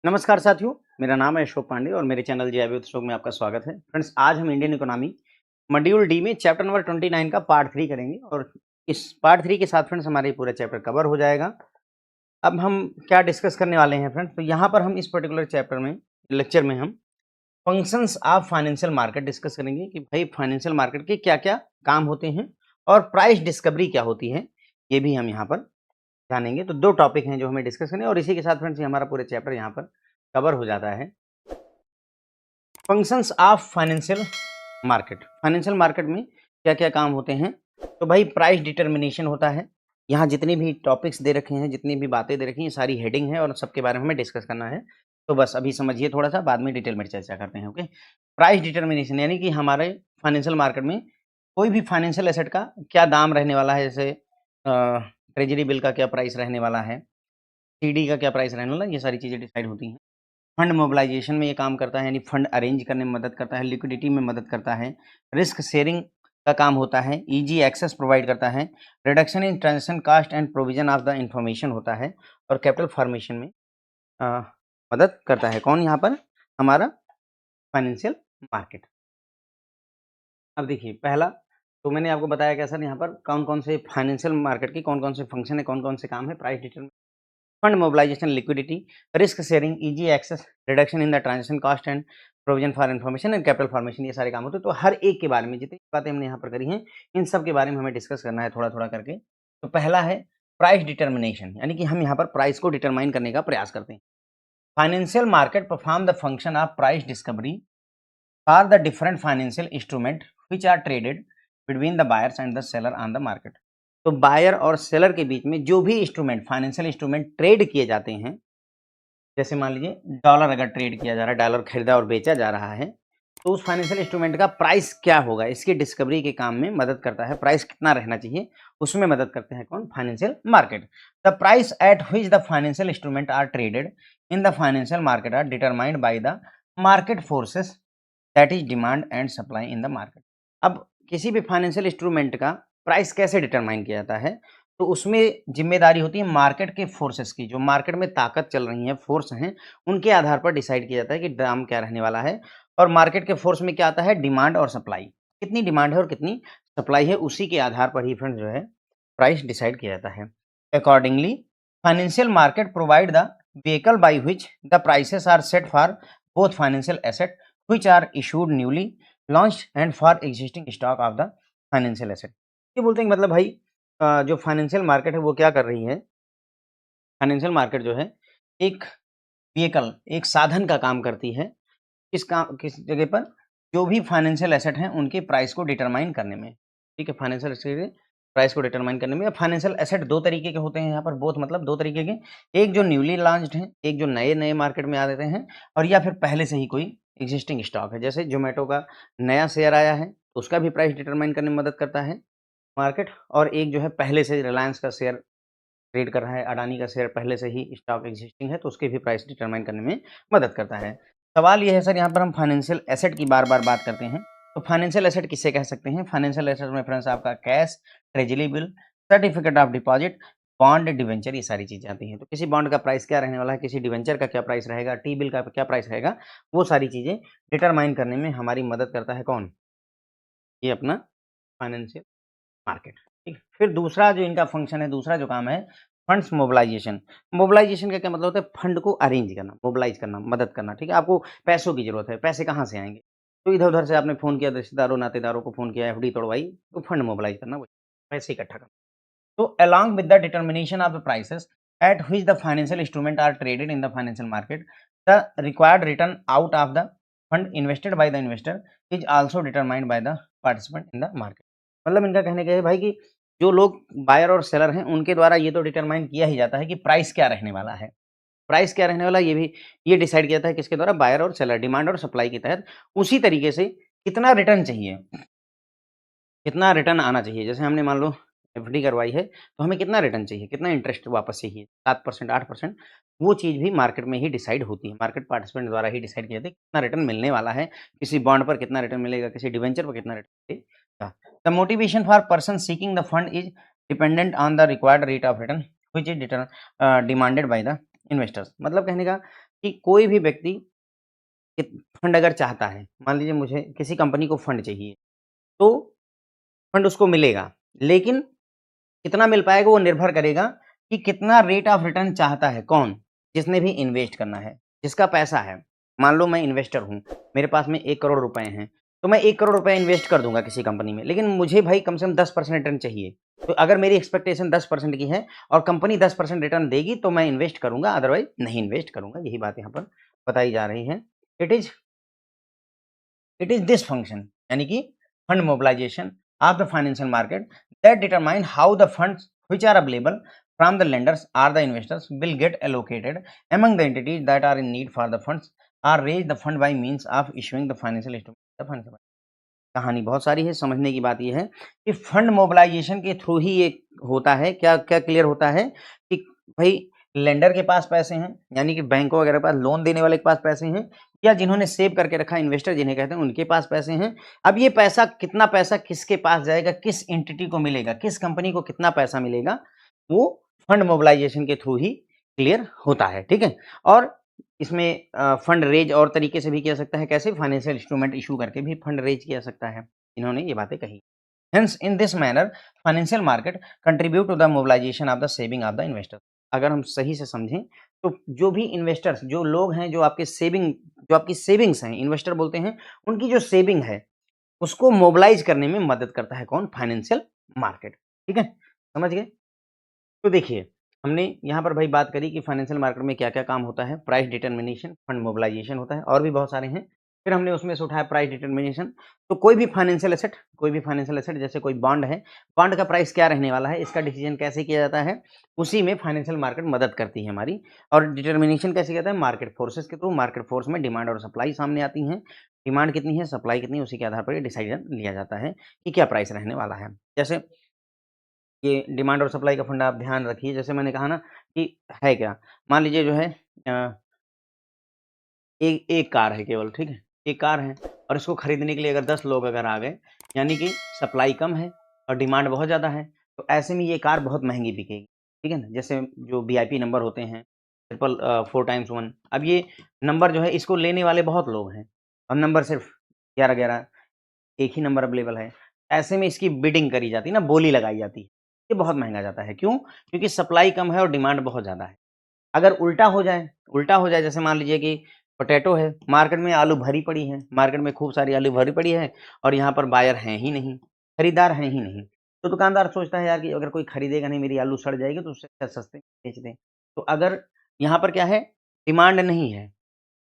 नमस्कार साथियों, मेरा नाम है अशोक पांडे और मेरे चैनल जे विद अशोक में आपका स्वागत है। फ्रेंड्स, आज हम इंडियन इकोनॉमी मॉड्यूल डी में चैप्टर नंबर 29 का पार्ट 3 करेंगे और इस पार्ट 3 के साथ फ्रेंड्स हमारे पूरा चैप्टर कवर हो जाएगा। अब हम क्या डिस्कस करने वाले हैं फ्रेंड्स, तो यहाँ पर हम इस पर्टिकुलर चैप्टर में लेक्चर में हम functions of financial market discuss करेंगे कि भाई फाइनेंशियल मार्केट के क्या-क्या काम होते हैं और प्राइस डिस्कवरी क्या होती है, ये भी हम यहाँ पर जानेंगे। तो 2 टॉपिक हैं जो हमें डिस्कस करने हैं और इसी के साथ फ्रेंड्स ये हमारा पूरा चैप्टर यहाँ पर कवर हो जाता है। Functions of financial market. Financial market में क्या-क्या काम होते हैं? तो भाई प्राइस डिटरमिनेशन होता है। यहाँ जितनी भी टॉपिक्स दे रखे हैं, जितनी भी बातें दे रखी हैं, ये सारी हेडिंग है और सबके बारे में हमें डिस्कस करना है। तो बस अभी समझिए थोड़ा-सा, बाद में डिटेल में चर्चा करते हैं, ओके? प्राइस डिटरमिनेशन यानी कि हमारे फाइनेंशियल मार्केट में कोई भी फाइनेंशियल एसेट का क्या दाम रहने वाला है, जैसे ट्रेज़री बिल का क्या प्राइस रहने वाला है, सीडी का क्या प्राइस रहने वाला है, ये सारी चीज़ें डिसाइड होती हैं। फंड मोबिलाइजेशन में ये काम करता है, यानी फंड अरेंज करने में मदद करता है, लिक्विडिटी में मदद करता है, रिस्क शेयरिंग का काम होता है, ईजी एक्सेस प्रोवाइड करता है, reduction in transaction cost and provision of the information होता है और कैपिटल फॉर्मेशन में अ, मदद करता है। कौन यहाँ पर? हमारा फाइनेंशियल मार्केट। अब देखिए पहला, तो मैंने आपको बताया क्या सर, यहाँ पर कौन-कौन से फाइनेंशियल मार्केट के कौन-कौन से फंक्शन है, कौन-कौन से काम है, price determination, fund mobilisation, liquidity, risk sharing, easy access, reduction in the transaction cost and provision for information and capital formation, ये सारे काम होते हैं। तो हर एक के बारे में जितनी बातें हमने यहाँ पर करी हैं, इन सब के बारे में हमें डिस्कस करना है थोड़ा-थोड़ा करके। तो पहला है प्राइस डिटरमिनेशन, यानी कि हम यहाँ पर प्राइस को डिटरमाइन करने का प्रयास करते हैं। Financial market perform the function of price discovery for the different financial instrument which are traded between the buyers and the seller on the market. तो बायर और सेलर के बीच में जो भी इंस्ट्रूमेंट, फाइनेंशियल इंस्ट्रूमेंट ट्रेड किए जाते हैं, जैसे मान लीजिए डॉलर अगर ट्रेड किया जा रहा है, डॉलर खरीदा और बेचा जा रहा है, तो उस फाइनेंशियल इंस्ट्रूमेंट का प्राइस क्या होगा, इसकी डिस्कवरी के काम में मदद करता है। प्राइस कितना रहना चाहिए, उसमें मदद करते हैं कौन? Financial market. The price at which the financial instrument are traded in the financial market are determined by the market forces that is demand and supply in the market. अब किसी भी फाइनेंशियल इंस्ट्रूमेंट का price कैसे determine किया जाता है, तो उसमें जिम्मेदारी होती है मार्केट के फोर्सेस की, जो मार्केट में ताकत चल रही है, फोर्स हैं, उनके आधार पर डिसाइड किया जाता है कि दाम क्या रहने वाला है। और मार्केट के फोर्स में क्या आता है? डिमांड और सप्लाई, कितनी डिमांड है और कितनी सप्लाई है, उसी के आधार पर ही फ्रेंड्स जो है प्राइस डिसाइड किया जाता है। Accordingly financial market provide the vehicle by which the prices are set for both financial asset which are issued newly launched and for existing stock of the financial asset. ये बोलते हैं कि मतलब भाई जो फाइनेंशियल मार्केट है वो क्या कर रही है, फाइनेंशियल मार्केट जो है एक व्हीकल, एक साधन का काम करती है। किस जगह पर? जो भी फाइनेंशियल एसेट हैं उनके प्राइस को डिटरमाइन करने में, ठीक है? फाइनेंशियल एसेट के प्राइस को डिटरमाइन करने में। फाइनेंशियल एसेट 2 तरीके के होते हैं यहाँ पर, बोथ मतलब 2 तरीके के। एक जो न्यूली लॉन्च्ड हैं, एक जो नए-नए मार्केट में आ रहे हैं, और या फिर पहले से ही कोई एक्जिस्टिंग स्टॉक है। जैसे ज़ोमैटो का नया शेयर आया है, तो उसका भी प्राइस डिटरमाइन करने में मदद करता है मार्केट। और एक जो है पहले से रिलायंस का शेयर ट्रेड कर रहा है, अडानी का शेयर पहले से ही स्टॉक एक्जिस्टिंग है, तो उसके भी प्राइस डिटरमाइन करने में मदद करता है। सवाल ये है सर, यहाँ पर हम फाइनेंशियल एसेट की बार-बार बात करते हैं, तो फाइनेंशियल एसेट किसे कह सकते हैं? फाइनेंशियल एसेट में फ्रेंड्स आपका cash, treasury bill, certificate of deposit, bond, debenture, ये सारी चीज़ें आती हैं। तो किसी बॉन्ड का प्राइस क्या रहने वाला है, किसी डिबेंचर का क्या प्राइस रहेगा, टी बिल का क्या प्राइस रहेगा, वो सारी चीज़ें डिटरमाइन करने में हमारी मदद करता है कौन? ये अपना फाइनेंशियल मार्केट, ठीक है। फिर दूसरा जो इनका फंक्शन है, दूसरा जो काम है, फंड्स मोबिलाइजेशन। मोबिलाइजेशन का क्या मतलब होता है? फंड को अरेंज करना, मोबिलाइज करना, मदद करना, ठीक है। आपको पैसों की ज़रूरत है, पैसे कहाँ से आएँगे? तो इधर-उधर से आपने फ़ोन किया, रिश्तेदारों, नातेदारों को फ़ोन किया, एफडी तोड़वाई, तो फंड मोबिलाइज करना, वो पैसे इकट्ठा करना। तो along with the determination of the prices at which the financial instrument are traded in the financial market, the required return out of the fund invested by the investor is also determined by the participant in the market. मतलब इनका कहने का है भाई कि जो लोग buyer और सेलर हैं, उनके द्वारा ये तो डिटरमाइन किया ही जाता है कि प्राइस क्या रहने वाला है। प्राइस क्या रहने वाला है, ये डिसाइड किया जाता है किसके द्वारा? बायर और सेलर, डिमांड और सप्लाई के तहत। उसी तरीके से कितना रिटर्न चाहिए, कितना रिटर्न आना चाहिए। जैसे हमने मान लो एफडी करवाई है, तो हमें कितना रिटर्न चाहिए, कितना इंटरेस्ट वापस चाहिए, 7%, 8%, वो चीज़ भी मार्केट में ही डिसाइड होती है। मार्केट पार्टिसिपेंट द्वारा ही डिसाइड किया जाता है कितना रिटर्न मिलने वाला है, किसी बॉन्ड पर कितना रिटर्न मिलेगा, किसी डिबेंचर पर कितना रिटर्न मिलेगा। The motivation for person seeking the fund is dependent on the required rate of return which is demanded by the investors मतलब कहने का कि कोई भी व्यक्ति फंड अगर चाहता है, मान लीजिए मुझे किसी कंपनी को फंड चाहिए, तो फंड उसको मिलेगा, लेकिन कितना मिल पाएगा वो निर्भर करेगा कि कितना रेट ऑफ रिटर्न चाहता है कौन? जिसने भी इन्वेस्ट करना है, जिसका पैसा है। मान लो मैं इन्वेस्टर हूँ, मेरे पास में 1 करोड़ रुपए हैं, तो मैं 1 करोड़ रुपए इन्वेस्ट कर दूँगा किसी कंपनी में, लेकिन मुझे भाई कम से कम 10% रिटर्न चाहिए। तो अगर मेरी एक्सपेक्टेशन 10% की है और कंपनी 10% रिटर्न देगी तो मैं इन्वेस्ट करूँगा, अदरवाइज़ नहीं इन्वेस्ट करूँगा। यही बात यहाँ पर बताई जा रही है। It is It is this function यानी कि fund mobilization of the financial market that determine how the funds which are available from the lenders or the investors will get allocated among the entities that are in need for the funds or raise the fund by means of issuing the financial instrument. The financial कहानी बहुत सारी है, समझने की बात ये है कि फंड मोबिलाइजेशन के थ्रू ही ये होता है। क्या क्या क्लियर होता है कि भाई लेंडर के पास पैसे हैं, यानी कि बैंकों वगैरह के पास, लोन देने वाले के पास पैसे हैं, या जिन्होंने सेव करके रखा इन्वेस्टर जिन्हें कहते हैं उनके पास पैसे हैं। अब ये पैसा कितना पैसा किसके पास जाएगा, किस एंटिटी को मिलेगा, किस कंपनी को कितना पैसा मिलेगा, वो फंड मोबिलाइजेशन के थ्रू ही क्लियर होता है। ठीक है, और इसमें फंड रेज और तरीके से भी किया सकता है। कैसे? फाइनेंशियल इंस्ट्रूमेंट इश्यू करके भी फंड रेज किया सकता है। इन्होंने ये बातें कही। Hence in this manner financial market contribute to the mobilisation of the saving of the investor. अगर हम सही से समझें तो जो भी इन्वेस्टर्स, जो लोग हैं, जो आपके सेविंग, जो आपकी सेविंग्स हैं, इन्वेस्टर बोलते हैं, उनकी जो सेविंग है उसको मोबिलाइज करने में मदद करता है कौन? Financial market. ठीक है, समझ गए? तो देखिए, हमने यहाँ पर भाई बात करी कि फाइनेंशियल मार्केट में क्या-क्या काम होता है, प्राइस डिटरमिनेशन, फंड मोबिलाइजेशन होता है और भी बहुत सारे हैं। फिर हमने उसमें से उठाया प्राइस डिटरमिनेशन। तो कोई भी फाइनेंशियल एसेट जैसे कोई बॉन्ड है, बॉन्ड का प्राइस क्या रहने वाला है, इसका डिसीजन कैसे किया जाता है, उसी में फाइनेंशियल मार्केट मदद करती है हमारी। और डिटरमिनेशन कैसे किया जाता है? मार्केट फोर्सेस के थ्रू। मार्केट फोर्स में डिमांड और सप्लाई सामने आती हैं। डिमांड कितनी है, सप्लाई कितनी है, उसी के आधार पर ये डिसीजन लिया जाता है कि क्या प्राइस रहने वाला है। जैसे ये डिमांड और सप्लाई का फंडा आप ध्यान रखिए। जैसे मैंने कहा ना कि है क्या, मान लीजिए जो है एक एक कार है केवल, ठीक है? एक कार है और इसको खरीदने के लिए अगर 10 लोग अगर आ गए, यानी कि सप्लाई कम है और डिमांड बहुत ज़्यादा है, तो ऐसे में ये कार बहुत महँगी बिकेगी, ठीक है ना? जैसे जो वीआईपी नंबर होते हैं, 4 टाइम्स 1। अब ये नंबर जो है इसको लेने वाले बहुत लोग हैं और नंबर सिर्फ़ 11-11, एक ही नंबर अवेलेबल है। ऐसे में इसकी बिडिंग करी जाती है ना, बोली लगाई जाती है। ये बहुत महँगा जाता है, क्यों? क्योंकि सप्लाई कम है और डिमांड बहुत ज़्यादा है। अगर उल्टा हो जाए, जैसे मान लीजिए कि पोटैटो है, मार्केट में आलू भरी पड़ी है, मार्केट में खूब सारी आलू भरी पड़ी है और यहाँ पर बायर हैं ही नहीं, खरीदार हैं ही नहीं। तो दुकानदार सोचता है यार कि अगर कोई खरीदेगा नहीं, मेरी आलू सड़ जाएगी, तो उससे अच्छा सस्ते में बेच दें। तो अगर यहाँ पर क्या है, डिमांड नहीं है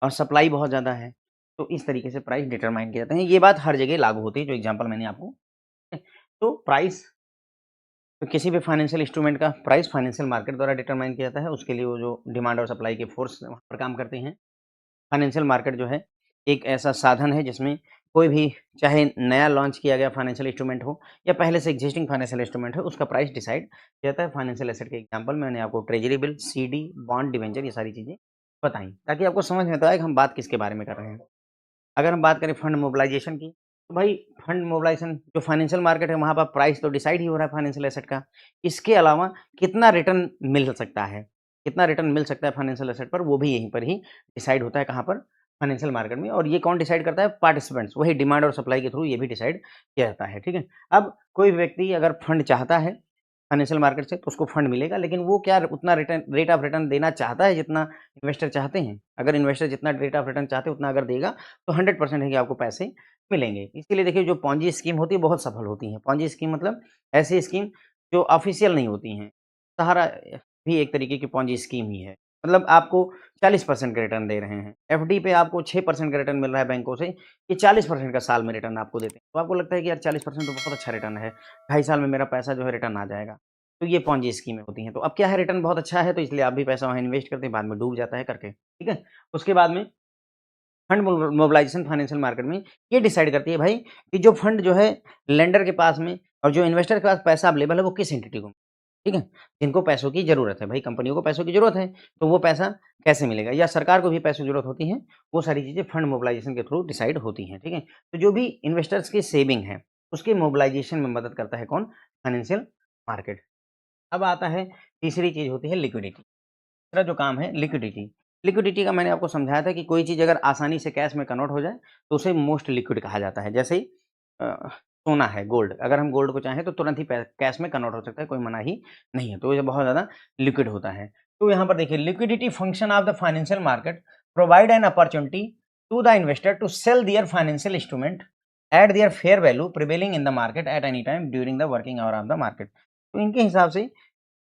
और सप्लाई बहुत ज़्यादा है, तो इस तरीके से प्राइस डिटरमाइन किए जाते हैं। ये बात हर जगह लागू होती है, जो एग्ज़ाम्पल मैंने आपको तो प्राइस, तो किसी भी फाइनेंशियल इंस्ट्रूमेंट का प्राइस फाइनेंशियल मार्केट द्वारा डिटरमाइन किया जाता है। उसके लिए वो जो डिमांड और सप्लाई के फोर्स वहाँ पर काम करते हैं। फाइनेंशियल मार्केट जो है एक ऐसा साधन है जिसमें कोई भी, चाहे नया लॉन्च किया गया फाइनेंशियल इंस्ट्रूमेंट हो या पहले से एक्जिस्टिंग फाइनेंशियल इंस्ट्रूमेंट हो, उसका प्राइस डिसाइड किया जाता है। फाइनेंशियल एसेट के एग्जांपल मैंने आपको treasury bill, CD, bond, debenture, ये सारी चीज़ें बताई, ताकि आपको समझ में तो आए कि हम बात किसके बारे में कर रहे हैं। अगर हम बात करें फंड मोबिलाइजेशन की, तो भाई फंड मोबिलाइजेशन जो फाइनेंशियल मार्केट है वहाँ पर प्राइस तो डिसाइड ही हो रहा है फाइनेंशियल एसेट का। इसके अलावा कितना रिटर्न मिल सकता है, कितना रिटर्न मिल सकता है फाइनेंशियल एसेट पर, वो भी यहीं पर ही डिसाइड होता है। कहाँ पर? फाइनेंशियल मार्केट में। और ये कौन डिसाइड करता है? पार्टिसिपेंट्स। वही डिमांड और सप्लाई के थ्रू ये भी डिसाइड किया जाता है, ठीक है? अब कोई व्यक्ति अगर फंड चाहता है फाइनेंशियल मार्केट से, तो उसको फंड मिलेगा, लेकिन वो क्या उतना रिटर्न, रेट ऑफ रिटर्न देना चाहता है जितना इन्वेस्टर चाहते हैं? अगर इन्वेस्टर जितना रेट ऑफ रिटर्न चाहते हैं उतना अगर देगा, तो 100% है कि आपको पैसे मिलेंगे। इसीलिए देखिए जो पोंजी स्कीम होती है बहुत सफल होती हैं। पोंजी स्कीम मतलब ऐसी स्कीम जो ऑफ़िशियल नहीं होती हैं। सहारा भी एक तरीके की पोंजी स्कीम ही है। मतलब आपको 40% का रिटर्न दे रहे हैं। एफडी पे आपको 6% का रिटर्न मिल रहा है बैंकों से, ये 40% का साल में रिटर्न आपको देते हैं। तो आपको लगता है कि यार 40% तो बहुत अच्छा रिटर्न है, ढाई साल में मेरा पैसा जो है रिटर्न आ जाएगा। तो ये पोंजी स्कीमें होती हैं। तो अब क्या है, रिटर्न बहुत अच्छा है तो इसलिए आप भी पैसा वहाँ इन्वेस्ट करते हैं, बाद में डूब जाता है करके, ठीक है? उसके बाद में फंड मोबिलाइजेशन फाइनेंशियल मार्केट में ये डिसाइड करती है भाई कि जो फंड जो है लेंडर के पास में और जो इन्वेस्टर के पास पैसा अवेलेबल है वो किस एंटिटी को, ठीक है? जिनको पैसों की ज़रूरत है, भाई कंपनियों को पैसों की ज़रूरत है, तो वो पैसा कैसे मिलेगा, या सरकार को भी पैसों की ज़रूरत होती है, वो सारी चीज़ें फंड मोबिलाइजेशन के थ्रू डिसाइड होती हैं, ठीक है? तो जो भी इन्वेस्टर्स की सेविंग है, उसके मोबिलाइजेशन में मदद करता है कौन? Financial market. अब आता है तीसरी चीज़ होती है लिक्विडिटी। तीसरा जो काम है लिक्विडिटी। लिक्विडिटी का मैंने आपको समझाया था कि कोई चीज़ अगर आसानी से कैश में कन्वर्ट हो जाए तो उसे मोस्ट लिक्विड कहा जाता है। जैसे ही सोना है, गोल्ड, अगर हम गोल्ड को चाहें तो तुरंत ही कैश में कन्वर्ट हो सकता है, कोई मनाही नहीं है, तो ये बहुत ज़्यादा लिक्विड होता है। तो यहाँ पर देखिए liquidity function of the financial market provide an opportunity to the investor to sell their financial instrument at their fair value prevailing in the market at any time during the working hour of the market. तो इनके हिसाब से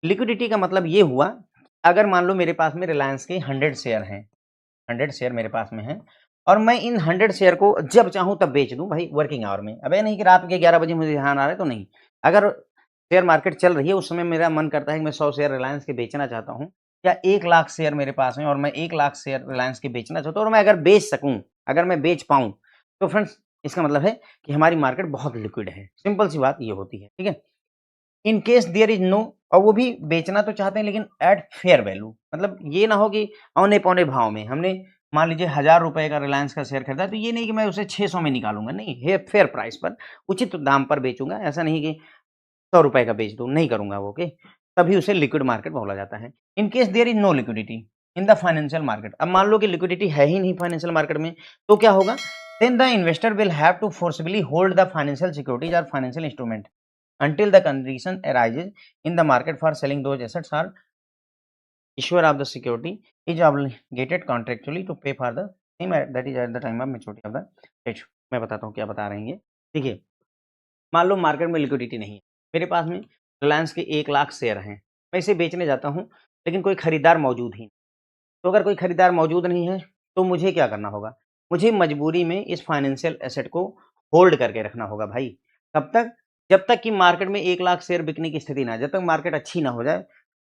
liquidity का मतलब ये हुआ, अगर मान लो मेरे पास में रिलायंस के 100 शेयर हैं, 100 शेयर मेरे पास में हैं और मैं इन 100 शेयर को जब चाहूँ तब बेच दूँ भाई वर्किंग आवर में। अब ये नहीं कि रात के 11 बजे मुझे ध्यान आ रहा है तो नहीं। अगर शेयर मार्केट चल रही है उस समय मेरा मन करता है कि मैं 100 शेयर रिलायंस के बेचना चाहता हूँ या 1 लाख शेयर मेरे पास हैं और मैं 1 लाख शेयर रिलायंस के बेचना चाहता हूँ और मैं अगर बेच सकूँ, अगर मैं बेच पाऊँ, तो फ्रेंड्स इसका मतलब है कि हमारी मार्केट बहुत लिक्विड है। सिंपल सी बात ये होती है, ठीक है? In case there is no, और वो भी बेचना तो चाहते हैं लेकिन एट फेयर वैल्यू, मतलब ये ना हो कि औने पौने भाव में हमने मान लीजिए 1000 रुपए का रिलायंस का शेयर खरीदा, तो ये नहीं कि मैं उसे 600 में निकालूंगा, नहीं, फेयर प्राइस पर उचित दाम पर बेचूंगा। ऐसा नहीं कि 100 रुपए का बेच दूं, नहीं करूंगा वो, ओके? तभी उसे लिक्विड मार्केट बोला जाता है। In case there is no liquidity in the financial market, अब मान लो कि लिक्विडिटी है ही नहीं फाइनेंशियल मार्केट में, तो क्या होगा? Then the investor will have to forcibly hold the financial securities और financial instrument until the condition arises in the market for selling those assets or issuer of the security is obligated contractually to pay for the same that is at the time of maturity of the debt। मैं बताता हूँ क्या बता रहे हैं ये। देखिए, मान लो मार्केट में लिक्विडिटी नहीं है, मेरे पास में रिलायंस के 1 लाख शेयर हैं, मैं इसे बेचने जाता हूँ लेकिन कोई खरीदार मौजूद ही नहीं। तो अगर कोई खरीदार मौजूद नहीं है तो मुझे क्या करना होगा? मुझे मजबूरी में इस फाइनेंशियल एसेट को होल्ड करके रखना होगा भाई। कब तक? जब तक कि मार्केट में 1 लाख शेयर बिकने की स्थिति ना आए, जब तक मार्केट अच्छी ना हो जाए,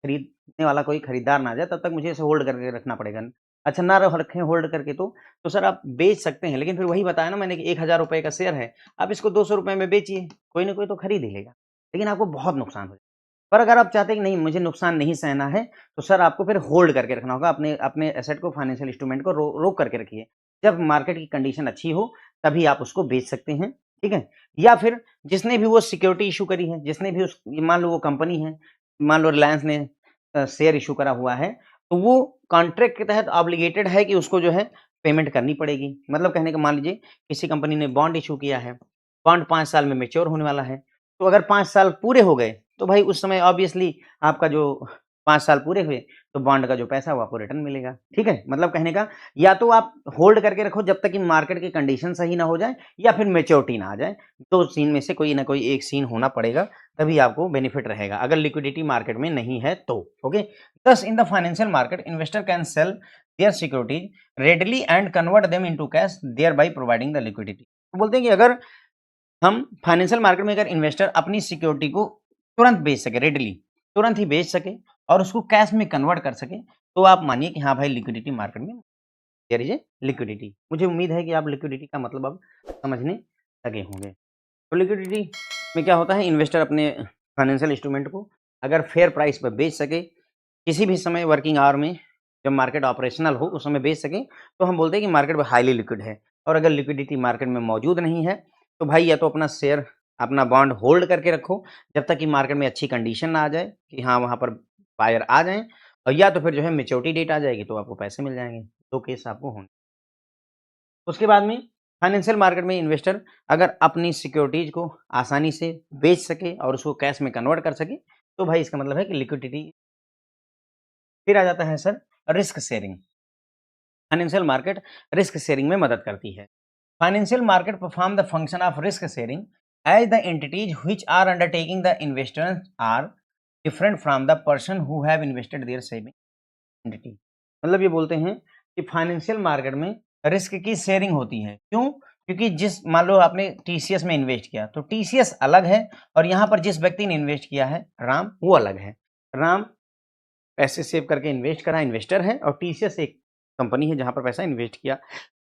खरीदने वाला कोई खरीदार ना आ जाए, तब तक मुझे इसे होल्ड करके रखना पड़ेगा। अच्छा ना रखें होल्ड करके तो सर आप बेच सकते हैं, लेकिन फिर वही बताया ना मैंने कि 1000 रुपए का शेयर है, आप इसको 200 रुपए में बेचिए, कोई ना कोई तो खरीद ही लेगा, लेकिन आपको बहुत नुकसान हो जाएगा। पर अगर आप चाहते हैं कि नहीं मुझे नुकसान नहीं सहना है, तो सर आपको फिर होल्ड करके रखना होगा, अपने अपने एसेट को, फाइनेंशियल इंस्ट्रूमेंट को रोक करके रखिए। जब मार्केट की कंडीशन अच्छी हो, तभी आप उसको बेच सकते हैं, ठीक है? या फिर जिसने भी वो सिक्योरिटी इश्यू करी है, जिसने भी उस, मान लो वो कंपनी है, मान लो रिलायंस ने शेयर इश्यू करा हुआ है, तो वो कॉन्ट्रैक्ट के तहत ऑब्लिगेटेड है कि उसको जो है पेमेंट करनी पड़ेगी। मतलब कहने का मान लीजिए किसी कंपनी ने बॉन्ड इश्यू किया है, बॉन्ड 5 साल में मैच्योर होने वाला है, तो अगर 5 साल पूरे हो गए, तो भाई उस समय ऑब्वियसली आपका जो 5 साल पूरे हुए, तो बॉन्ड का जो पैसा वो आपको रिटर्न मिलेगा, ठीक है? मतलब कहने का, या तो आप होल्ड करके रखो जब तक कि मार्केट की कंडीशन सही ना हो जाए, या फिर मैच्योरिटी ना आ जाए। 2 सीन में से कोई ना कोई एक सीन होना पड़ेगा, तभी आपको बेनिफिट रहेगा, अगर लिक्विडिटी मार्केट में नहीं है तो, okay? Thus in the financial market investor can sell their securities readily and convert them into cash, thereby providing the liquidity. तो बोलते हैं कि अगर हम फाइनेंशियल मार्केट में, अगर इन्वेस्टर अपनी सिक्योरिटी को तुरंत बेच सके, रेडीली तुरंत ही बेच सके और उसको कैश में कन्वर्ट कर सके, तो आप मानिए कि हाँ भाई लिक्विडिटी मार्केट में देयर इज ए लिक्विडिटी। मुझे उम्मीद है कि आप लिक्विडिटी का मतलब अब समझने लगे होंगे। तो लिक्विडिटी में क्या होता है, इन्वेस्टर अपने फाइनेंशियल इंस्ट्रूमेंट को अगर फेयर प्राइस पर बेच सके, किसी भी समय वर्किंग आवर में जब मार्केट ऑपरेशनल हो उस समय बेच सके, तो हम बोलते हैं कि मार्केट हाईली लिक्विड है। और अगर लिक्विडिटी मार्केट में मौजूद नहीं है, तो भाई या तो अपना शेयर, अपना बॉन्ड होल्ड करके रखो जब तक कि मार्केट में अच्छी कंडीशन ना आ जाए कि हाँ वहाँ पर बायर आ जाएँ, और या तो फिर जो है मैच्योरिटी डेट आ जाएगी तो आपको पैसे मिल जाएँगे। 2 केस आपको होंगे। उसके बाद में फाइनेंशियल मार्केट में इन्वेस्टर अगर अपनी सिक्योरिटीज़ को आसानी से बेच सके और उसको कैश में कन्वर्ट कर सके, तो भाई इसका मतलब है कि लिक्विडिटी। फिर आ जाता है sir risk sharing. Financial market risk sharing में मदद करती है। Financial market perform the function of risk sharing as the entities which are undertaking the investment are different from the person who have invested their saving entity. मतलब ये बोलते हैं कि financial market में रिस्क की शेयरिंग होती है। क्यों? क्योंकि जिस, मान लो आपने टीसीएस में इन्वेस्ट किया, तो टीसीएस अलग है और यहाँ पर जिस व्यक्ति ने इन्वेस्ट किया है राम, वो अलग है। राम पैसे सेव करके इन्वेस्ट करा, इन्वेस्टर है, और टीसीएस एक कंपनी है जहाँ पर पैसा इन्वेस्ट किया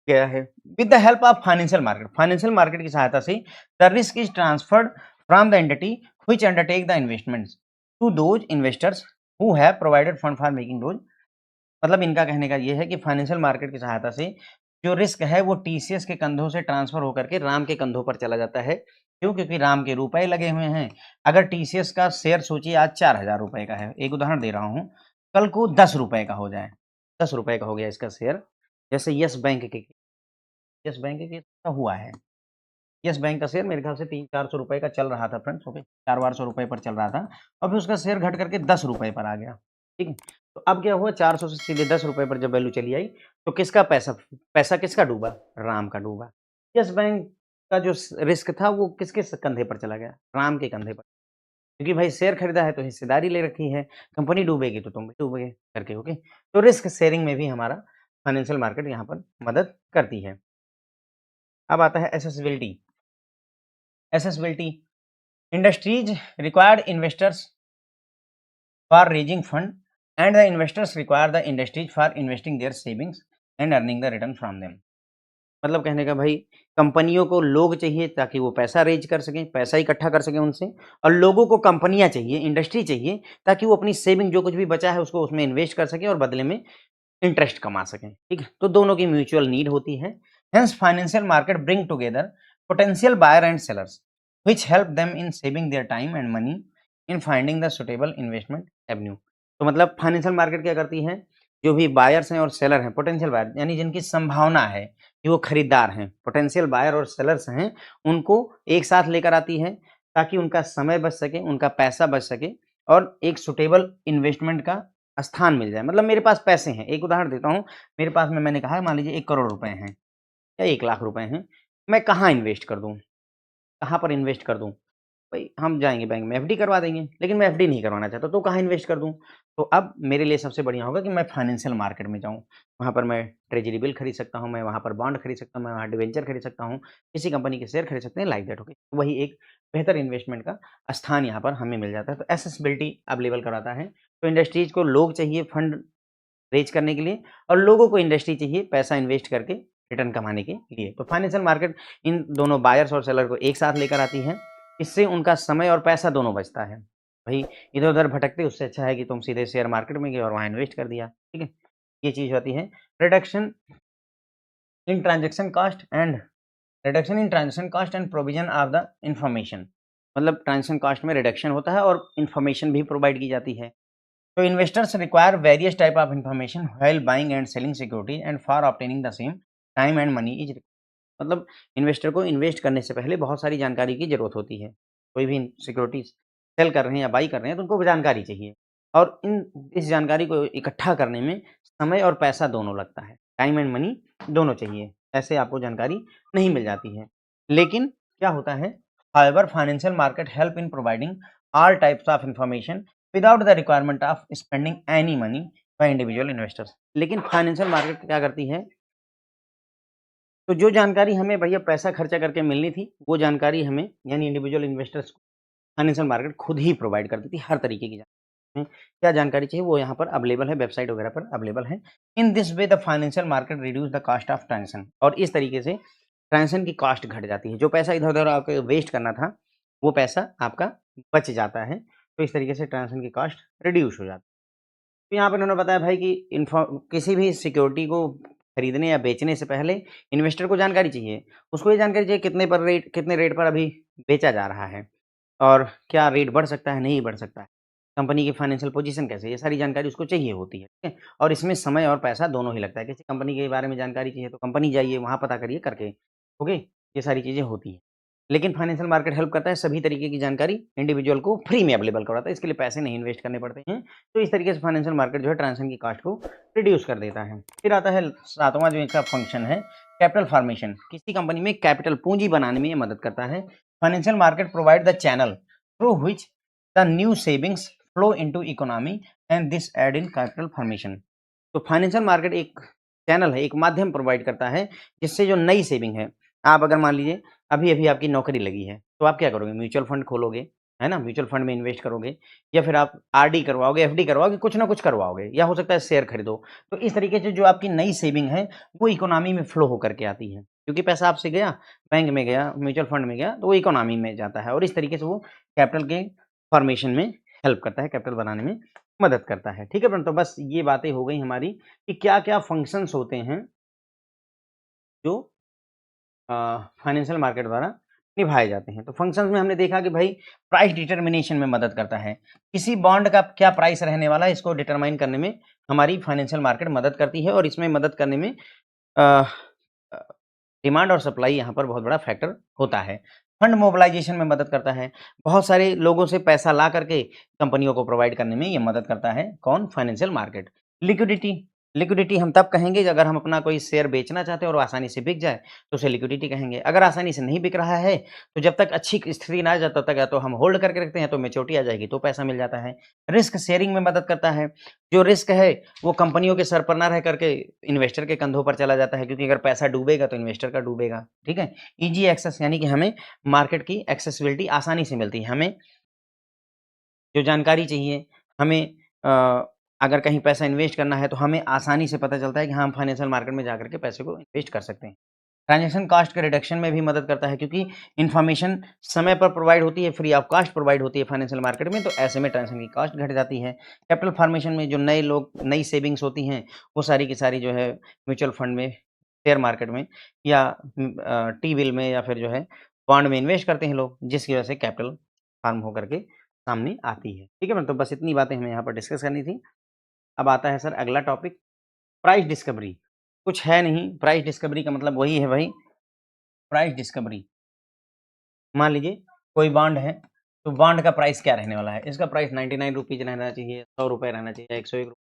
गया है। With the help of financial market की सहायता से the risk is transferred from the entity which undertake the investments to those investors who have provided fund for making those. मतलब इनका कहने का ये है कि फाइनेंशियल मार्केट की सहायता से जो रिस्क है वो टीसीएस के कंधों से ट्रांसफर होकर के राम के कंधों पर चला जाता है। क्यों? क्योंकि राम के रुपए लगे हुए हैं। अगर टीसीएस का शेयर सोचिए आज 4000 रुपए का है, एक उदाहरण दे रहा हूँ, कल को 10 रुपए का हो जाए, 10 रुपए का हो गया इसका शेयर, जैसे येस बैंक के, येस बैंक के साथ हुआ है। येस बैंक का शेयर मेरे ख्याल से 300-400 रुपए का चल रहा था फ्रेंड्स, ओके, 400-400 रुपए पर चल रहा था और फिर उसका शेयर घट करके 10 रुपए पर आ गया, ठीक है। तो अब क्या हुआ, 400 से सीधे 10 रुपए पर जब वैल्यू चली आई, तो किसका पैसा पैसा किसका डूबा? राम का डूबा। येस बैंक का जो रिस्क था वो किसके कंधे पर चला गया? राम के कंधे पर। क्योंकि भाई शेयर खरीदा है तो हिस्सेदारी ले रखी है, कंपनी डूबेगी तो तुम भी डूबोगे करके, ओके। तो रिस्क शेयरिंग में भी हमारा फाइनेंशियल मार्केट यहाँ पर मदद करती है। अब आता है accessibility. Accessibility, industries required investors for raising fund and the investors require the industries for investing their savings and earning the return from them। मतलब कहने का भाई, कंपनियों को लोग चाहिए ताकि वो पैसा रेज कर सकें, पैसा इकट्ठा कर सकें उनसे, और लोगों को कंपनियां चाहिए, इंडस्ट्री चाहिए ताकि वो अपनी सेविंग जो कुछ भी बचा है उसको उसमें इन्वेस्ट कर सकें और बदले में इंटरेस्ट कमा सकें, ठीक है। तो दोनों की म्यूचुअल नीड होती है। Hence financial market bring together potential buyer and sellers which help them in saving their time and money in finding the suitable investment avenue. तो मतलब फाइनेंशियल मार्केट क्या करती है, जो भी बायर्स हैं और सेलर हैं, पोटेंशियल बायर यानी जिनकी संभावना है कि वो खरीदार हैं, पोटेंशियल बायर और सेलर्स हैं, उनको एक साथ लेकर आती है ताकि उनका समय बच सके, उनका पैसा बच सके और एक सुटेबल इन्वेस्टमेंट का स्थान मिल जाए। मतलब मेरे पास पैसे हैं, एक उदाहरण देता हूँ, मेरे पास में मैंने कहा है मान लीजिए 1 करोड़ रुपए हैं या 1 लाख रुपए हैं, मैं कहाँ इन्वेस्ट कर दूँ? कहाँ पर इन्वेस्ट कर दूँ? भई हम जाएँगे बैंक में एफडी करवा देंगे, लेकिन मैं एफडी नहीं करवाना चाहता, तो कहाँ इन्वेस्ट कर दूँ? तो अब मेरे लिए सबसे बढ़िया होगा कि मैं फाइनेंशियल मार्केट में जाऊँ। वहाँ पर मैं ट्रेज़री बिल खरीद सकता हूँ, मैं वहाँ पर बॉन्ड खरीद सकता हूँ, मैं वहाँ डिबेंचर खरीद सकता हूँ, किसी कंपनी के शेयर खरीद सकते हैं, लाइक दैट, ओके। वही एक बेहतर इन्वेस्टमेंट का स्थान यहाँ पर हमें मिल जाता है, तो एक्सेसिबिलिटी अवेलेबल कराता है। तो इंडस्ट्रीज़ को लोग चाहिए फंड रेज़ करने के लिए और लोगों को इंडस्ट्री चाहिए पैसा इन्वेस्ट करके रिटर्न कमाने के लिए। तो फाइनेंशियल मार्केट इन दोनों बायर्स और सेलर को एक साथ लेकर आती है। इससे उनका समय और पैसा दोनों बचता है। भई इधर-उधर भटकते उससे अच्छा है कि तुम सीधे शेयर मार्केट में गए और वहाँ इन्वेस्ट कर दिया, ठीक है? ये चीज़ होती है। Reduction in transaction cost and reduction in transaction cost and provision of the information. मतलब ट्रांज़ैक्शन कॉस्ट में रिडक्शन होता है और इन्फॉर्मेशन भी प्रोवाइड की जाती है। So investors require various type of information while buying and selling securities and for obtaining the same time and money is required। मतलब इन्वेस्टर को इन्वेस्ट करने से पहले बहुत सारी जानकारी की ज़रूरत होती है। कोई भी सिक्योरिटीज़ सेल कर रहे हैं या बाई कर रहे हैं तो उनको जानकारी चाहिए और इस जानकारी को इकट्ठा करने में समय और पैसा दोनों लगता है। टाइम एंड मनी दोनों चाहिए, ऐसे आपको जानकारी नहीं मिल जाती है। लेकिन क्या होता है, however financial market help in providing all types of information without the requirement of spending any money by individual investors. लेकिन फाइनेंशियल मार्केट क्या करती है, तो जो जानकारी हमें भैया पैसा खर्चा करके मिलनी थी, वो जानकारी हमें यानी इंडिविजुअल इन्वेस्टर्स को फाइनेंशियल मार्केट खुद ही प्रोवाइड कर देती है, हर तरीके की जानकारी। क्या जानकारी चाहिए वो यहाँ पर अवेलेबल है, वेबसाइट वगैरह पर अवेलेबल है। In this way the financial market reduce the cost of transaction, और इस तरीके से ट्रांज़ैक्शन की कॉस्ट घट जाती है। जो पैसा इधर-उधर आपको वेस्ट करना था, वो पैसा आपका बच जाता है। तो इस तरीके से ट्रांज़ैक्शन की कॉस्ट रिड्यूस हो जाती है। तो यहाँ पे उन्होंने बताया भाई कि किसी भी सिक्योरिटी को खरीदने या बेचने से पहले इन्वेस्टर को जानकारी चाहिए। उसको ये जानकारी चाहिए कितने रेट पर अभी बेचा जा रहा है और क्या रेट बढ़ सकता है, नहीं बढ़ सकता है। कंपनी की फाइनेंशियल पोजीशन कैसे है, ये सारी जानकारी उसको चाहिए होती है, ठीक है? और इसमें समय और पैसा दोनों ही लगता है। किसी कंपनी के बारे में जानकारी चाहिए तो कंपनी जाइए, वहाँ पता करिए करके, ओके? ये सारी चीज़ें होती हैं। लेकिन फाइनेंशियल मार्केट हेल्प करता है सभी तरीके की जानकारी इंडिविजुअल को फ्री में अवेलेबल करवाता है, इसके लिए पैसे नहीं इन्वेस्ट करने पड़ते हैं। तो इस तरीके से फाइनेंशियल मार्केट जो है ट्रांज़ैक्शन की कॉस्ट को रिड्यूस कर देता है। फिर आता है 7वां जो इसका फंक्शन है, कैपिटल फॉर्मेशन। किसी कंपनी में कैपिटल पूँजी बनाने में ये मदद करता है। Financial market provide the channel through which the new savings flow into economy and this add in capital formation. तो फाइनेंशियल मार्केट एक चैनल है, एक माध्यम प्रोवाइड करता है, जिससे जो नई सेविंग है, आप अगर मान लीजिए अभी-अभी आपकी नौकरी लगी है, तो आप क्या करोगे? म्यूचुअल फंड खोलोगे, है ना? म्यूचुअल फंड में इन्वेस्ट करोगे या फिर आप आरडी करवाओगे, एफडी करवाओगे, कुछ ना कुछ करवाओगे या हो सकता है शेयर खरीदो। तो इस तरीके से जो आपकी नई सेविंग है, वो इकोनॉमी में फ्लो होकर के आती है, क्योंकि पैसा आपसे गया, बैंक में गया, म्यूचुअल फंड में गया, तो वो इकोनॉमी में जाता है और इस तरीके से वो कैपिटल के फॉर्मेशन में हेल्प करता है, कैपिटल बनाने में मदद करता है। ठीक है फ्रेंड? तो बस ये बातें हो गई हमारी कि क्या-क्या फंक्शंस होते हैं जो फाइनेंशियल मार्केट द्वारा निभाए जाते हैं। तो फंक्शंस में हमने देखा कि भाई प्राइस डिटरमिनेशन में मदद करता है। किसी बॉन्ड का क्या प्राइस रहने वाला है इसको डिटरमाइन करने में हमारी फाइनेंशियल मार्केट मदद करती है और इसमें मदद करने में अ, डिमांड और सप्लाई यहाँ पर बहुत बड़ा फैक्टर होता है। फंड मोबिलाइजेशन में मदद करता है। बहुत सारे लोगों से पैसा ला करके कंपनियों को प्रोवाइड करने में ये मदद करता है। कौन? Financial market. लिक्विडिटी, लिक्विडिटी हम तब कहेंगे जब अगर हम अपना कोई शेयर बेचना चाहते हैं और आसानी से बिक जाए तो उसे लिक्विडिटी कहेंगे। अगर आसानी से नहीं बिक रहा है तो जब तक अच्छी स्थिति ना आ जाए तब तक या तो हम होल्ड करके रखते हैं तो मैच्योरिटी आ जाएगी तो पैसा मिल जाता है। रिस्क शेयरिंग में मदद करता है। जो रिस्क है वो कंपनियों के सर पर ना रह करके इन्वेस्टर के कंधों पर चला जाता है, क्योंकि अगर पैसा डूबेगा तो इन्वेस्टर का डूबेगा। ठीक है। ईजी एक्सेस यानी कि हमें मार्केट की एक्सेसिबिलिटी आसानी से मिलती है। हमें जो जानकारी चाहिए, हमें अगर कहीं पैसा इन्वेस्ट करना है तो हमें आसानी से पता चलता है कि हाँ, हम फाइनेंशियल मार्केट में जाकर के पैसे को इन्वेस्ट कर सकते हैं। ट्रांज़ैक्शन कॉस्ट के रिडक्शन में भी मदद करता है, क्योंकि इन्फॉर्मेशन समय पर प्रोवाइड होती है, फ्री ऑफ कॉस्ट प्रोवाइड होती है फाइनेंशियल मार्केट में, तो ऐसे में ट्रांज़ैक्शन की कॉस्ट घट जाती है। कैपिटल फॉर्मेशन में जो नए लोग नई सेविंग्स होती हैं, वो सारी की सारी जो है म्यूचुअल फंड में, शेयर मार्केट में या टी-बिल में या फिर जो है बॉन्ड में इन्वेस्ट करते हैं लोग, जिसकी वजह से कैपिटल फॉर्म होकर के सामने आती है। ठीक है ना? तो बस इतनी बातें हमें यहाँ पर डिस्कस करनी थी। अब आता है सर अगला टॉपिक, प्राइस डिस्कवरी। कुछ है नहीं, प्राइस डिस्कवरी का मतलब वही है भाई, प्राइस डिस्कवरी। मान लीजिए कोई बॉन्ड है, तो बॉन्ड का प्राइस क्या रहने वाला है? इसका प्राइस 99 रुपीज़ रहना चाहिए, ₹100 रहना चाहिए, ₹101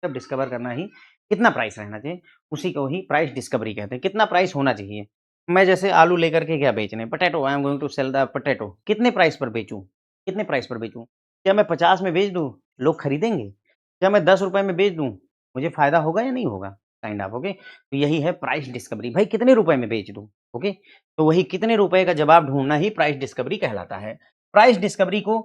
सब डिस्कवर करना ही कितना प्राइस रहना चाहिए, उसी को ही प्राइस डिस्कवरी कहते हैं। कितना प्राइस होना चाहिए? मैं जैसे आलू लेकर के क्या बेच रहे हैं, potato, I am going to sell the potato, कितने प्राइस पर बेचूँ? कितने प्राइस पर बेचूँ? क्या मैं 50 में बेच दूँ, लोग खरीदेंगे? क्या मैं ₹10 में बेच दूँ, मुझे फ़ायदा होगा या नहीं होगा? Kind of okay. तो यही है प्राइस डिस्कवरी, भाई कितने रुपए में बेच दूँ? ओके। तो वही कितने रुपए का जवाब ढूँढना ही प्राइस डिस्कवरी कहलाता है। प्राइस डिस्कवरी को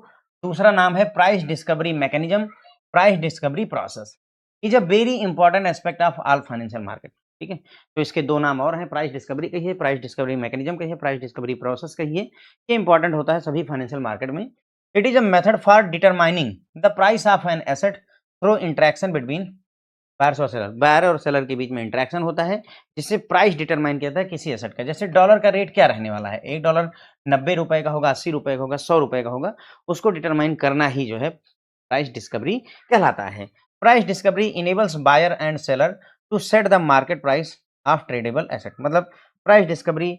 दूसरा नाम है price discovery mechanism, price discovery process. Is a very important aspect of all financial market. ठीक है? तो इसके 2 नाम और हैं, प्राइस डिस्कवरी कहिए, प्राइस डिस्कवरी मैकेनिज़्म कहिए, प्राइस डिस्कवरी प्रोसेस कहिए। ये इंपोर्टेंट होता है सभी फाइनेंशियल मार्केट में। It is a method for determining the price of an asset through interaction between buyers और सेलर। बायर और सेलर के बीच में इंटरैक्शन होता है, जिससे प्राइस डिटरमाइन किया जाता है किसी एसेट का। जैसे डॉलर का रेट क्या रहने वाला है? $1 ₹90 का होगा, ₹80 का होगा, ₹100 का होगा, उसको डिटरमाइन करना ही जो है प्राइस डिस्कवरी कहलाता है। Price discovery enables buyer and seller to set the market price of tradable asset. मतलब प्राइस डिस्कवरी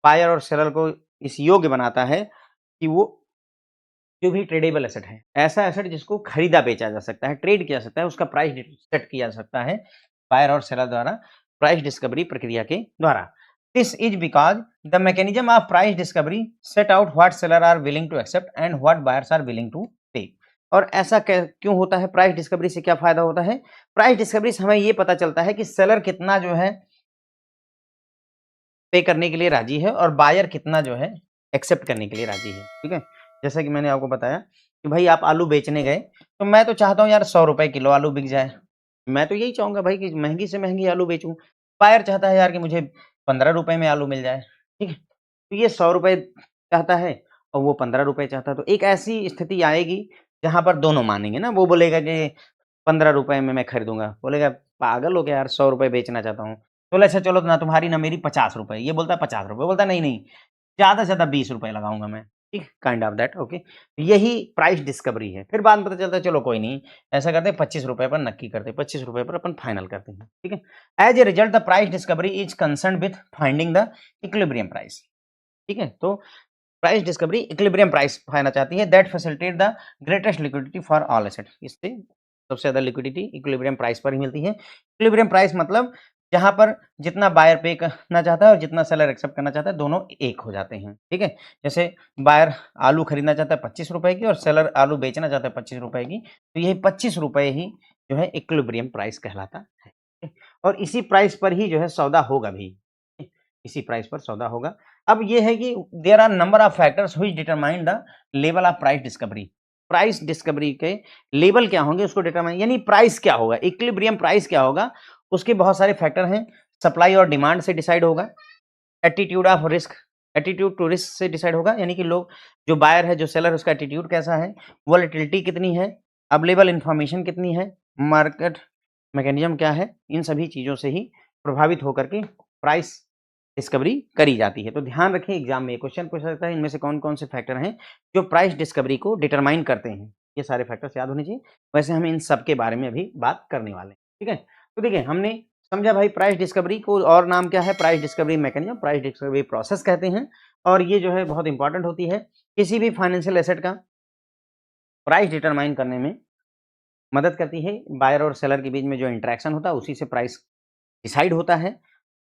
बायर और सेलर को इस योग्य बनाता है कि वो जो भी ट्रेडेबल एसेट है, ऐसा एसेट जिसको खरीदा बेचा जा सकता है, ट्रेड किया जा सकता है, उसका प्राइस सेट किया जा सकता है बायर और सेलर द्वारा प्राइस डिस्कवरी प्रक्रिया के द्वारा। This is because the mechanism of price discovery set out what seller are willing to accept and what buyers are willing to pay. और ऐसा क्यों होता है? प्राइस डिस्कवरी से क्या फायदा होता है? प्राइस डिस्कवरी से हमें ये पता चलता है कि सेलर कितना जो है पे करने के लिए राजी है और बायर कितना जो है एक्सेप्ट करने के लिए राजी है। ठीक है? जैसा कि मैंने आपको बताया कि भाई आप आलू बेचने गए, तो मैं तो चाहता हूँ यार ₹100 किलो आलू बिक जाए। मैं तो यही चाहूँगा भाई कि महँगी से महँगी आलू बेचूँ। बायर चाहता है यार कि मुझे ₹15 में आलू मिल जाए। ठीक है? तो ये ₹100 चाहता है और वो ₹15 चाहता है। तो एक ऐसी स्थिति आएगी जहाँ पर दोनों मानेंगे ना। वो बोलेगा कि ₹15 में मैं खरीदूँगा। बोलेगा पागल हो क्या यार, ₹100 बेचना चाहता हूँ। बोले अच्छा चलो ना तुम्हारी ना मेरी ₹50। ये बोलता है ₹50, बोलता है नहीं, नहीं, ज़्यादा से ज़्यादा ₹20 लगाऊँगा मैं। ठीक, काइंड ऑफ दैट ओके। यही प्राइस डिस्कवरी है। फिर बाद में पता चलता है चलो कोई नहीं, ऐसा करते हैं ₹25 पर नक्की करते हैं, ₹25 पर अपन फाइनल करते हैं। ठीक है? As a result the price discovery is concerned with finding the equilibrium price. ठीक है? तो प्राइस डिस्कवरी इक्विलिब्रियम प्राइस पाना चाहती है that facilitate the greatest liquidity for all asset. इससे सबसे ज़्यादा लिक्विडिटी इक्विलिब्रियम प्राइस पर ही मिलती है। इक्विलिब्रियम प्राइस मतलब जहाँ पर जितना बायर पे करना चाहता है और जितना सेलर एक्सेप्ट करना चाहता है, दोनों एक हो जाते हैं। ठीक है? जैसे बायर आलू खरीदना चाहता है ₹25 की और सेलर आलू बेचना चाहता है ₹25 की, तो यही ₹25 ही जो है इक्विलिब्रियम प्राइस कहलाता है। और इसी प्राइस पर ही जो है सौदा होगा भी। इसी प्राइस पर सौदा होगा। अब ये है कि there are number of factors which determine the level of price discovery. Price discovery के लेवल क्या होंगे उसको डिटरमाइन, यानी प्राइस क्या होगा, इक्विलिब्रियम प्राइस क्या होगा, उसके बहुत सारे फैक्टर हैं। सप्लाई और डिमांड से डिसाइड होगा। Attitude of risk, attitude to risk से डिसाइड होगा, यानी कि लोग जो बायर है, जो सेलर है, उसका एटीट्यूड कैसा है, वोलेटिलिटी कितनी है, अवेलेबल इंफॉर्मेशन कितनी है, मार्केट मैकेनिज्म क्या है, इन सभी चीज़ों से ही प्रभावित होकर के प्राइस डिस्कवरी करी जाती है। तो ध्यान रखें एग्जाम में क्वेश्चन पूछ सकता है इनमें से कौन-कौन से फैक्टर हैं जो प्राइस डिस्कवरी को डिटरमाइन करते हैं। ये सारे फैक्टर्स याद होने चाहिए। वैसे हम इन सब के बारे में अभी बात करने वाले हैं, ठीक है? तो देखिए हमने समझा भाई प्राइस डिस्कवरी को और नाम क्या है? Price discovery mechanism, price discovery process कहते हैं और ये जो है बहुत इंपॉर्टेंट होती है। किसी भी फाइनेंशियल एसेट का प्राइस डिटरमाइन करने में मदद करती है। बायर और सेलर के बीच में जो इंटरेक्शन होता है उसी से प्राइस डिसाइड होता है।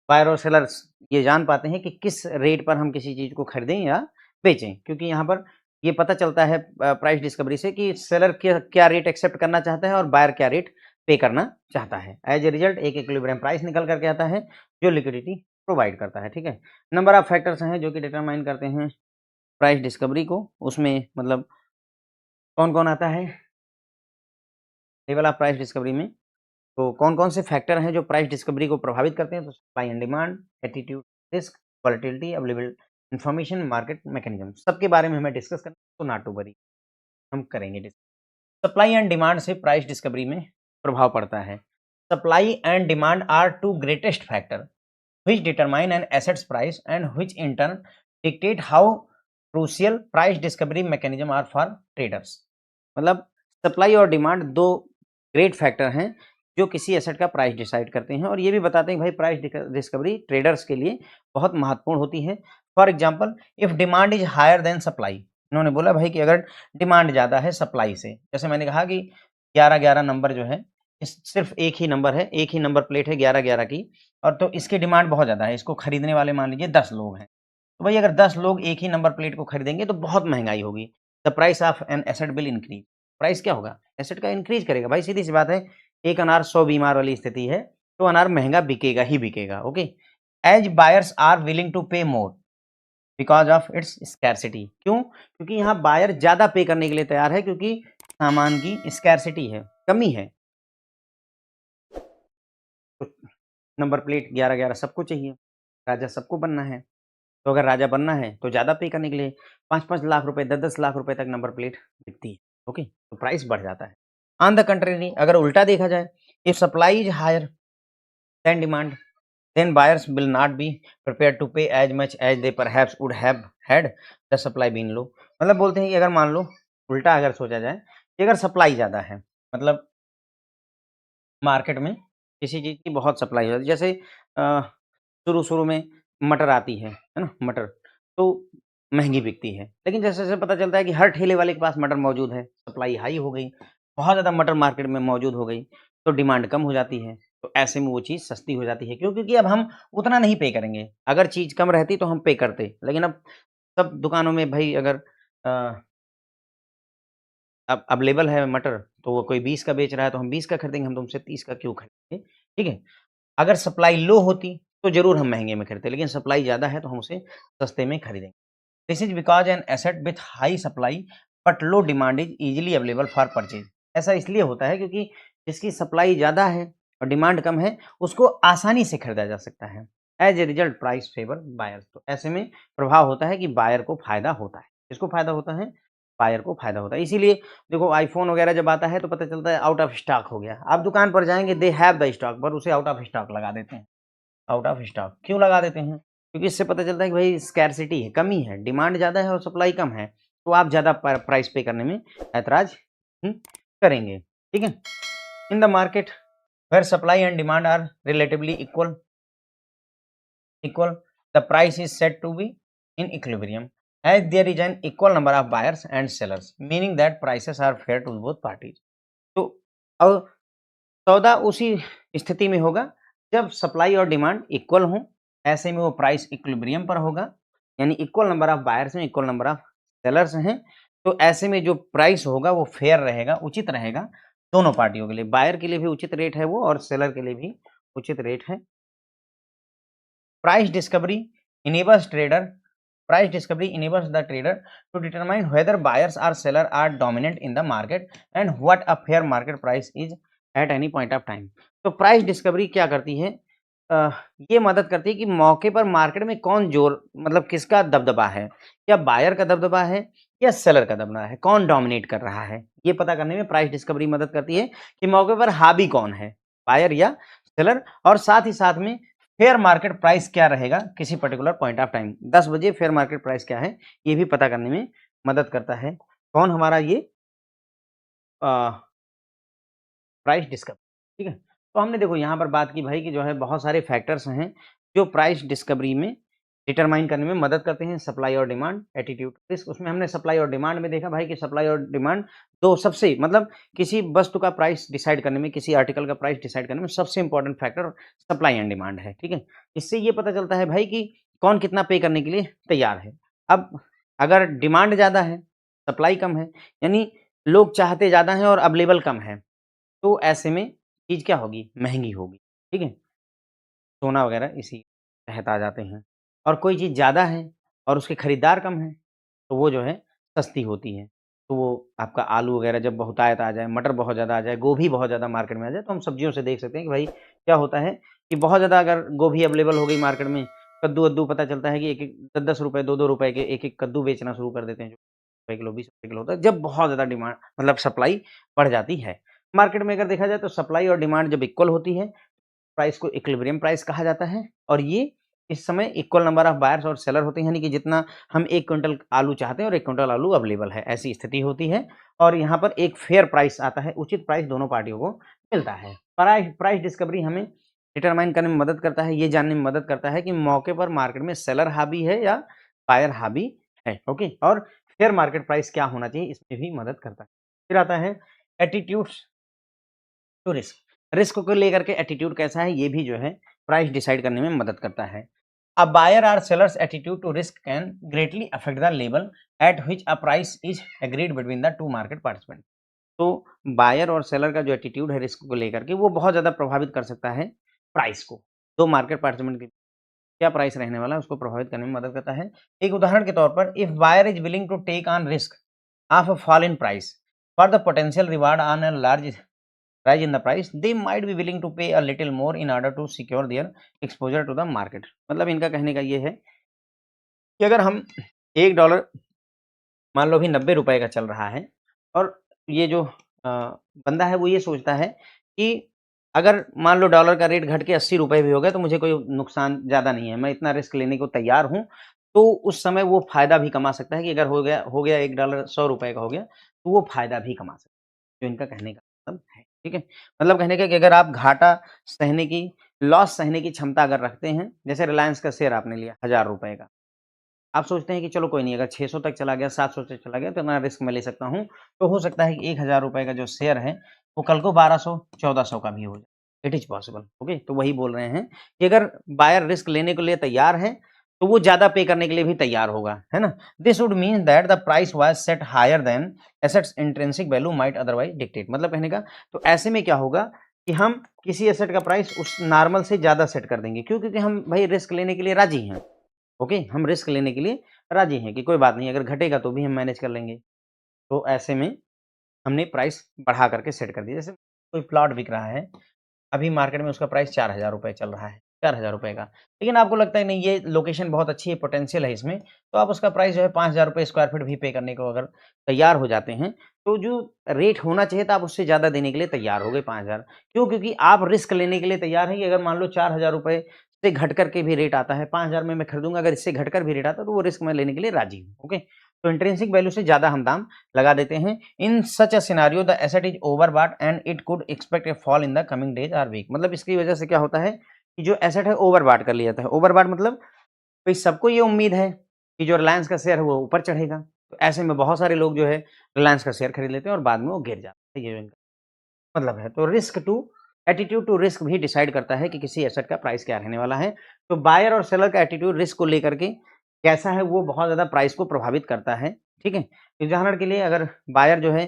बायर और सेलर्स ये जान पाते हैं कि किस रेट पर हम किसी चीज़ को खरीदें या बेचें, क्योंकि यहाँ पर ये पता चलता है प्राइस डिस्कवरी से कि सेलर क्या क्या रेट एक्सेप्ट करना चाहता है और बायर क्या रेट पे करना चाहता है। एज ए रिजल्ट एक इक्विलिब्रियम प्राइस निकल करके आता है जो लिक्विडिटी प्रोवाइड करता है, ठीक है? नंबर ऑफ फैक्टर्स हैं जो कि डिटरमाइन करते हैं प्राइस डिस्कवरी को, उसमें मतलब कौन-कौन आता है लेवल ऑफ प्राइस डिस्कवरी में? तो कौन-कौन से फैक्टर हैं जो प्राइस डिस्कवरी को प्रभावित करते हैं? तो supply and demand, attitude, risk, volatility, available information, market mechanism, सबके बारे में हमें डिस्कस करना है, तो नॉट टू वरी, हम करेंगे सप्लाई एंड डिमांड से प्राइस डिस्कवरी में प्रभाव पड़ता है। Supply and demand are two greatest factor which determine an assets price and which in turn dictate how crucial price discovery mechanism are for traders. मतलब supply और demand दो great factor हैं जो किसी एसेट का प्राइस डिसाइड करते हैं और ये भी बताते हैं कि भाई प्राइस डिस्कवरी ट्रेडर्स के लिए बहुत महत्वपूर्ण होती है। For example if demand is higher than supply, इन्होंने बोला भाई कि अगर डिमांड ज़्यादा है सप्लाई से, जैसे मैंने कहा कि 11-11 नंबर जो है सिर्फ एक ही नंबर है, एक ही नंबर प्लेट है 11-11 की और तो इसकी डिमांड बहुत ज़्यादा है, इसको खरीदने वाले मान लीजिए 10 लोग हैं। तो भाई अगर 10 लोग एक ही नंबर प्लेट को खरीदेंगे तो बहुत महंगाई होगी। The price of an asset will increase, price क्या होगा? एसेट का इंक्रीज करेगा। भाई सीधी सी बात है, एक अनार 100 बीमार वाली स्थिति है, तो अनार महँगा बिकेगा ही बिकेगा, okay? As buyers are willing to pay more because of its scarcity, क्यों? क्योंकि यहाँ बायर ज़्यादा पे करने के लिए तैयार है क्योंकि सामान की स्कैरसिटी है, कमी है। तो नंबर प्लेट 11-11 सबको चाहिए, राजा सबको बनना है। तो अगर राजा बनना है तो ज़्यादा पे करने के लिए 5-5 लाख रुपए, 10-10 लाख रुपए तक नंबर प्लेट बिकती है, ओके? तो प्राइस बढ़ जाता है। ऑन द कंट्रेरी अगर उल्टा देखा जाए, if supply is higher than demand, then buyers will not be prepared to pay as much as they perhaps would have had the supply been low. मतलब बोलते हैं कि अगर मान लो उल्टा अगर सोचा जाए कि अगर सप्लाई ज़्यादा है, मतलब मार्केट में किसी चीज़ की बहुत सप्लाई हो जाती है, जैसे शुरू-शुरू में मटर आती है ना? मटर, तो महँगी बिकती है। लेकिन जैसे-जैसे पता चलता है कि हर ठेले वाले के पास मटर मौजूद है, सप्लाई हाई हो गई, बहुत ज़्यादा मटर मार्केट में मौजूद हो गई, तो डिमांड कम हो जाती है। तो ऐसे में वो चीज़ सस्ती हो जाती है। क्यों? क्योंकि अब हम उतना नहीं पे करेंगे। अगर चीज़ कम रहती तो हम पे करते, लेकिन अब सब दुकानों में भई अगर अ, अब अवेलेबल है मटर, तो वो कोई 20 का बेच रहा है तो हम 20 का खरीदेंगे, हम तुमसे 30 का क्यों खरीदेंगे? ठीक है? अगर सप्लाई लो होती, तो ज़रूर हम महँगे में खरीदते, लेकिन सप्लाई ज़्यादा है तो हम उसे सस्ते में खरीदेंगे। This is because an asset with high supply but low demand is easily available for purchase. ऐसा इसलिए होता है क्योंकि जिसकी सप्लाई ज़्यादा है और डिमांड कम है, उसको आसानी से खरीदा जा सकता है। As a result price favour buyers, तो ऐसे में प्रभाव होता है कि बायर को फ़ायदा होता है। किसको फ़ायदा होता है? बायर को फ़ायदा होता है। इसीलिए देखो आईफ़ोन वगैरह जब आता है तो पता चलता है आउट ऑफ स्टॉक हो गया। आप दुकान पर जाएँगे दे हैव द स्टॉक पर उसे आउट ऑफ स्टॉक लगा देते हैं। आउट ऑफ स्टॉक क्यों लगा देते हैं? क्योंकि इससे पता चलता है कि भाई स्कैरसिटी है, कमी है, डिमांड ज़्यादा है और सप्लाई कम है, तो आप ज़्यादा प्राइस पे करने में ऐतराज़ करेंगे, ठीक है? In the market where supply and demand are relatively equal, the price is said to be in equilibrium as there is an equal number of buyers and sellers, meaning that prices are fair to both parties. तो अब सौदा उसी स्थिति में होगा जब supply और demand equal हों, ऐसे में वो प्राइस इक्विलिब्रियम पर होगा, यानी इक्वल नंबर ऑफ बायर्स हैं, इक्वल नंबर ऑफ सेलर्स हैं, तो ऐसे में जो प्राइस होगा वो फेयर रहेगा, उचित रहेगा दोनों पार्टियों के लिए। बायर के लिए भी उचित रेट है वो और सेलर के लिए भी उचित रेट है। Price discovery enables trader price discovery enables the trader to determine whether buyers or seller are dominant in the market and what a fair market price is at any point of time. तो price discovery क्या करती है? ये मदद करती है कि मौके पर मार्केट में कौन जोर मतलब किसका दबदबा है, या बायर का दबदबा है या सेलर का दबदबा है, कौन डोमिनेट कर रहा है, ये पता करने में प्राइस डिस्कवरी मदद करती है कि मौके पर हावी कौन है, बायर या सेलर, और साथ ही साथ में फेयर मार्केट प्राइस क्या रहेगा किसी पर्टिकुलर पॉइंट ऑफ टाइम। 10 बजे फेयर मार्केट प्राइस क्या है ये भी पता करने में मदद करता है। कौन हमारा ये प्राइस डिस्कवरी, ठीक है। तो हमने देखो यहाँ पर बात की भाई कि जो है बहुत सारे फैक्टर्स हैं जो प्राइस डिस्कवरी में डिटरमाइन करने में मदद करते हैं। सप्लाई और डिमांड, एटीट्यूड, रिस्क। उसमें हमने सप्लाई और डिमांड में देखा भाई कि सप्लाई और डिमांड दो सबसे मतलब किसी वस्तु का प्राइस डिसाइड करने में, किसी आर्टिकल का प्राइस डिसाइड करने में सबसे important factor supply and demand है, ठीक है। इससे ये पता चलता है भाई कि कौन कितना पे करने के लिए तैयार है। अब अगर डिमांड ज़्यादा है, सप्लाई कम है, यानी लोग चाहते ज़्यादा हैं और अवेलेबल कम है, तो ऐसे में चीज़ क्या होगी? महँगी होगी, ठीक है? सोना वगैरह इसी तहत आ जाते हैं। और कोई चीज़ ज़्यादा है और उसके खरीदार कम हैं, तो वो जो है सस्ती होती है। तो वो आपका आलू वगैरह जब बहुतायत आ जाए, मटर बहुत ज़्यादा आ जाए, गोभी बहुत ज़्यादा मार्केट में आ जाए, तो हम सब्जियों से देख सकते हैं कि भाई क्या होता है कि बहुत ज़्यादा अगर गोभी अवेलेबल हो गई मार्केट में, कद्दू-वद्दू पता चलता है कि एक-एक ₹10-10 ₹2-2 के एक-एक कद्दू बेचना शुरू कर देते हैं, जो ₹10 किलो, ₹20 किलो होता है, जब बहुत ज़्यादा डिमांड मतलब सप्लाई बढ़ जाती है। मार्केट में अगर देखा जाए तो सप्लाई और डिमांड जब इक्वल होती है, प्राइस को इक्विलिब्रियम प्राइस कहा जाता है और ये इस समय इक्वल नंबर ऑफ बायर्स और सेलर होते हैं, यानी कि जितना हम 1 क्विंटल आलू चाहते हैं और 1 क्विंटल आलू अवेलेबल है, ऐसी स्थिति होती है और यहाँ पर एक फेयर प्राइस आता है, उचित प्राइस दोनों पार्टियों को मिलता है। प्राइस प्राइस डिस्कवरी हमें डिटरमाइन करने में मदद करता है, ये जानने में मदद करता है कि मौके पर मार्केट में सेलर हावी है या बायर हावी है, ओके। और फेयर मार्केट प्राइस क्या होना चाहिए इसमें भी मदद करता है। फिर आता है एटीट्यूड्स टू रिस्क। रिस्क को लेकर के एटीट्यूड कैसा है ये भी जो है प्राइस डिसाइड करने में मदद करता है। अ बायर और sellers attitude to risk can greatly affect the level at which a price is agreed between the two market participant. तो बायर और सेलर का जो एटीट्यूड है रिस्क को लेकर के वो बहुत ज़्यादा प्रभावित कर सकता है प्राइस को। दो मार्केट पार्टिसिपेंट के क्या प्राइस रहने वाला है उसको प्रभावित करने में मदद करता है। एक उदाहरण के तौर पर if buyer is willing to take on risk of a fall in price for the potential reward on a large rise in the price, they might be willing to pay a little more in order to secure their exposure to the market। मतलब इनका कहने का ये है कि अगर हम $1 मान लो अभी ₹90 का चल रहा है और ये जो बंदा है वो ये सोचता है कि अगर मान लो डॉलर का रेट घट के ₹80 भी हो गया तो मुझे कोई नुकसान ज़्यादा नहीं है, मैं इतना रिस्क लेने को तैयार हूँ। तो उस समय वो फ़ायदा भी कमा सकता है कि अगर हो गया $1 ₹100 का हो गया, तो वो फ़ायदा भी कमा सकता है, जो इनका कहने का मतलब है, ठीक है? मतलब कहने का कि अगर आप घाटा सहने की लॉस सहने की क्षमता अगर रखते हैं, जैसे रिलायंस का शेयर आपने लिया ₹1000 का, आप सोचते हैं कि चलो कोई नहीं अगर 600 तक चला गया, 700 तक चला गया तो इतना रिस्क मैं ले सकता हूँ। तो हो सकता है कि ₹1000 का जो शेयर है, वो कल को 1200, 1400 का भी हो जाए। It is possible, okay? तो वही बोल रहे हैं कि अगर बायर रिस्क लेने के लिए तैयार है, तो वो ज़्यादा पे करने के लिए भी तैयार होगा, है ना? This would mean that the price was set higher than assets intrinsic value might otherwise dictate. मतलब कहने का तो ऐसे में क्या होगा कि हम किसी एसेट का प्राइस उस नॉर्मल से ज़्यादा सेट कर देंगे। क्यों? क्योंकि हम भाई रिस्क लेने के लिए राज़ी हैं। ओके, हम रिस्क लेने के लिए राज़ी हैं कि कोई बात नहीं अगर घटेगा तो भी हम मैनेज कर लेंगे। तो ऐसे में हमने प्राइस बढ़ा करके सेट कर दिया। जैसे कोई प्लॉट बिक रहा है, अभी मार्केट में उसका प्राइस ₹4000 चल रहा है, ₹4000 का। लेकिन आपको लगता है नहीं ये लोकेशन बहुत अच्छी है, पोटेंशियल है इसमें, तो आप उसका प्राइस जो है ₹5000 स्क्वायर फीट भी पे करने को अगर तैयार हो जाते हैं, तो जो रेट होना चाहिए था आप उससे ज़्यादा देने के लिए तैयार हो गए 5000। क्यों? क्योंकि आप रिस्क लेने के लिए तैयार हैं कि अगर मान लो ₹4000 से घट कर के भी रेट आता है, 5000 में मैं खरीदूँगा, अगर इससे घटकर भी रेट आता है तो वो रिस्क मैं लेने के लिए राज़ी हूँ। ओके? तो इंट्रिंसिक वैल्यू से ज़्यादा हम दाम लगा देते हैं। In such a scenario the asset is overbought and it could expect a fall in the coming days और वीक। मतलब इसकी वजह से क्या होता है कि जो एसेट है ओवरबॉट कर लिया जाता है। ओवरबॉट मतलब भाई सबको ये उम्मीद है कि जो रिलायंस का शेयर है वो ऊपर चढ़ेगा। तो ऐसे में बहुत सारे लोग जो है रिलायंस का शेयर खरीद लेते हैं और बाद में वो गिर जाता है। ये इनका मतलब है। तो risk to attitude to risk भी डिसाइड करता है कि किसी एसेट का प्राइस क्या रहने वाला है। तो बायर और सेलर का एटीट्यूड रिस्क को लेकर के कैसा है वो बहुत ज़्यादा प्राइस को प्रभावित करता है। ठीक है? उदाहरण के लिए अगर बायर जो है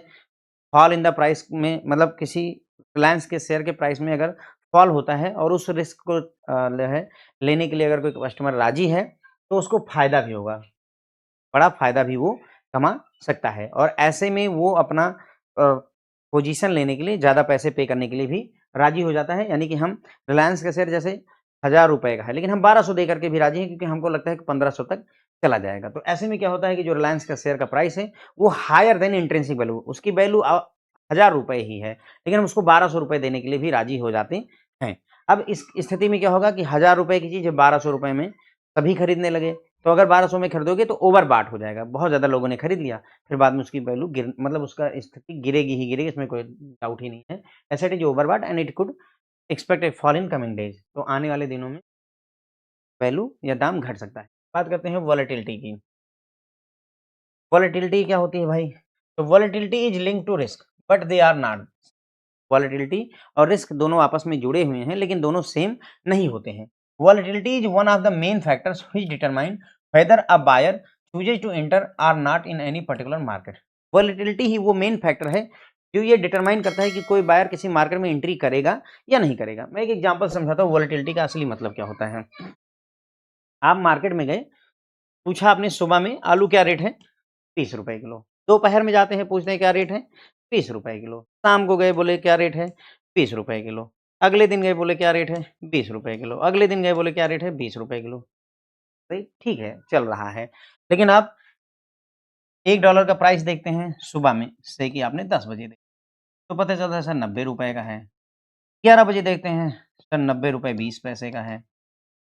फॉल इन द प्राइस में मतलब किसी रिलायंस के शेयर के प्राइस में अगर फॉल होता है और उस रिस्क को जो है लेने के लिए अगर कोई कस्टमर राज़ी है, तो उसको फ़ायदा भी होगा। बड़ा फ़ायदा भी वो कमा सकता है और ऐसे में वो अपना पोजीशन लेने के लिए ज़्यादा पैसे पे करने के लिए भी राज़ी हो जाता है। यानी कि हम रिलायंस का शेयर जैसे ₹1000 का है, लेकिन हम 1200 दे करके भी राज़ी हैं क्योंकि हमको लगता है कि 1500 तक चला जाएगा। तो ऐसे में क्या होता है कि जो रिलायंस का शेयर का प्राइस है, वो हायर देन इंट्रिंसिक वैल्यू उसकी वैल्यू ₹1000 ही है, लेकिन हम उसको ₹1200 देने के लिए भी राज़ी हो जाते हैं। अब इस स्थिति में क्या होगा कि 1000 रुपए की चीज़ 1200 रुपए में सभी खरीदने लगे, तो अगर 1200 में खरीदोगे तो ओवर बाट हो जाएगा, बहुत ज़्यादा लोगों ने खरीद लिया, फिर बाद में उसकी वैल्यू मतलब उसका स्थिति गिरेगी ही गिरेगी, इसमें कोई डाउट ही नहीं है। एसेट इज ओवर बाट and it could expect a fall in coming days, तो आने वाले दिनों में वैल्यू या दाम घट सकता है। बात करते हैं वॉलेटिलिटी की। वॉलेटिलिटी क्या होती है भाई? तो volatility is linked to risk but they are not. Volatility और रिस्क दोनों आपस में जुड़े हुए हैं, लेकिन दोनों सेम नहीं होते हैं। Volatility is one of the main factors which determine whether a buyer chooses to enter or not in any particular market. Volatility ही वो मेन फैक्टर है जो ये डिटरमाइन करता है कि कोई बायर किसी मार्केट में एंट्री करेगा या नहीं करेगा। मैं एक एग्जांपल समझाता हूँ वॉलेटिलिटी का असली मतलब क्या होता है। आप मार्केट में गए, पूछा आपने सुबह में आलू क्या रेट है? 30 रुपए किलो। दोपहर में जाते हैं पूछते हैं क्या रेट है? 30 रुपए किलो। शाम को गए बोले क्या रेट है? 20 रुपए किलो। अगले दिन गए बोले क्या रेट है? 20 रुपए किलो। अगले दिन गए बोले क्या रेट है? 20 रुपए किलो। सही, ठीक है, चल रहा है। लेकिन आप $1 का प्राइस देखते हैं सुबह में, से कि आपने 10 बजे देखा, तो पता चलता है सर 90 रुपए का है। 11 बजे देखते हैं सर 90 रुपए 20 पैसे का है।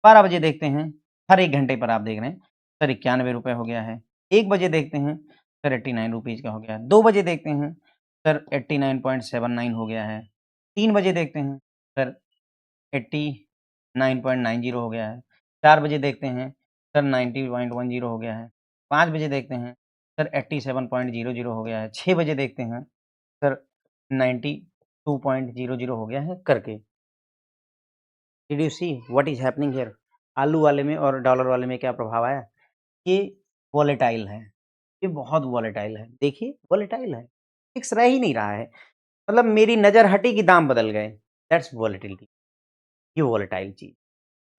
12 बजे देखते हैं, हर 1 घंटे पर आप देख रहे हैं, सर 91 रुपए हो गया है। 1 बजे देखते हैं, सर 89 रुपीज़ का हो गया है। 2 बजे देखते हैं, सर 89.79 हो गया है। 3 बजे देखते हैं, सर 89.90 हो गया है। 4 बजे देखते हैं, सर 90.10 हो गया है। 5 बजे देखते हैं, सर 87.00 हो गया है। 6 बजे देखते हैं, सर 92.00 हो गया है करके। Did you see what is happening here? आलू वाले में और डॉलर वाले में क्या प्रभाव आया? ये वोलेटाइल है, ये बहुत वोलेटाइल है। देखिए वोलेटाइल है, फिक्स रह ही नहीं रहा है। मतलब मेरी नज़र हटी कि दाम बदल गए, दैट्स वोलेटिलिटी। ये वोलेटाइल चीज़,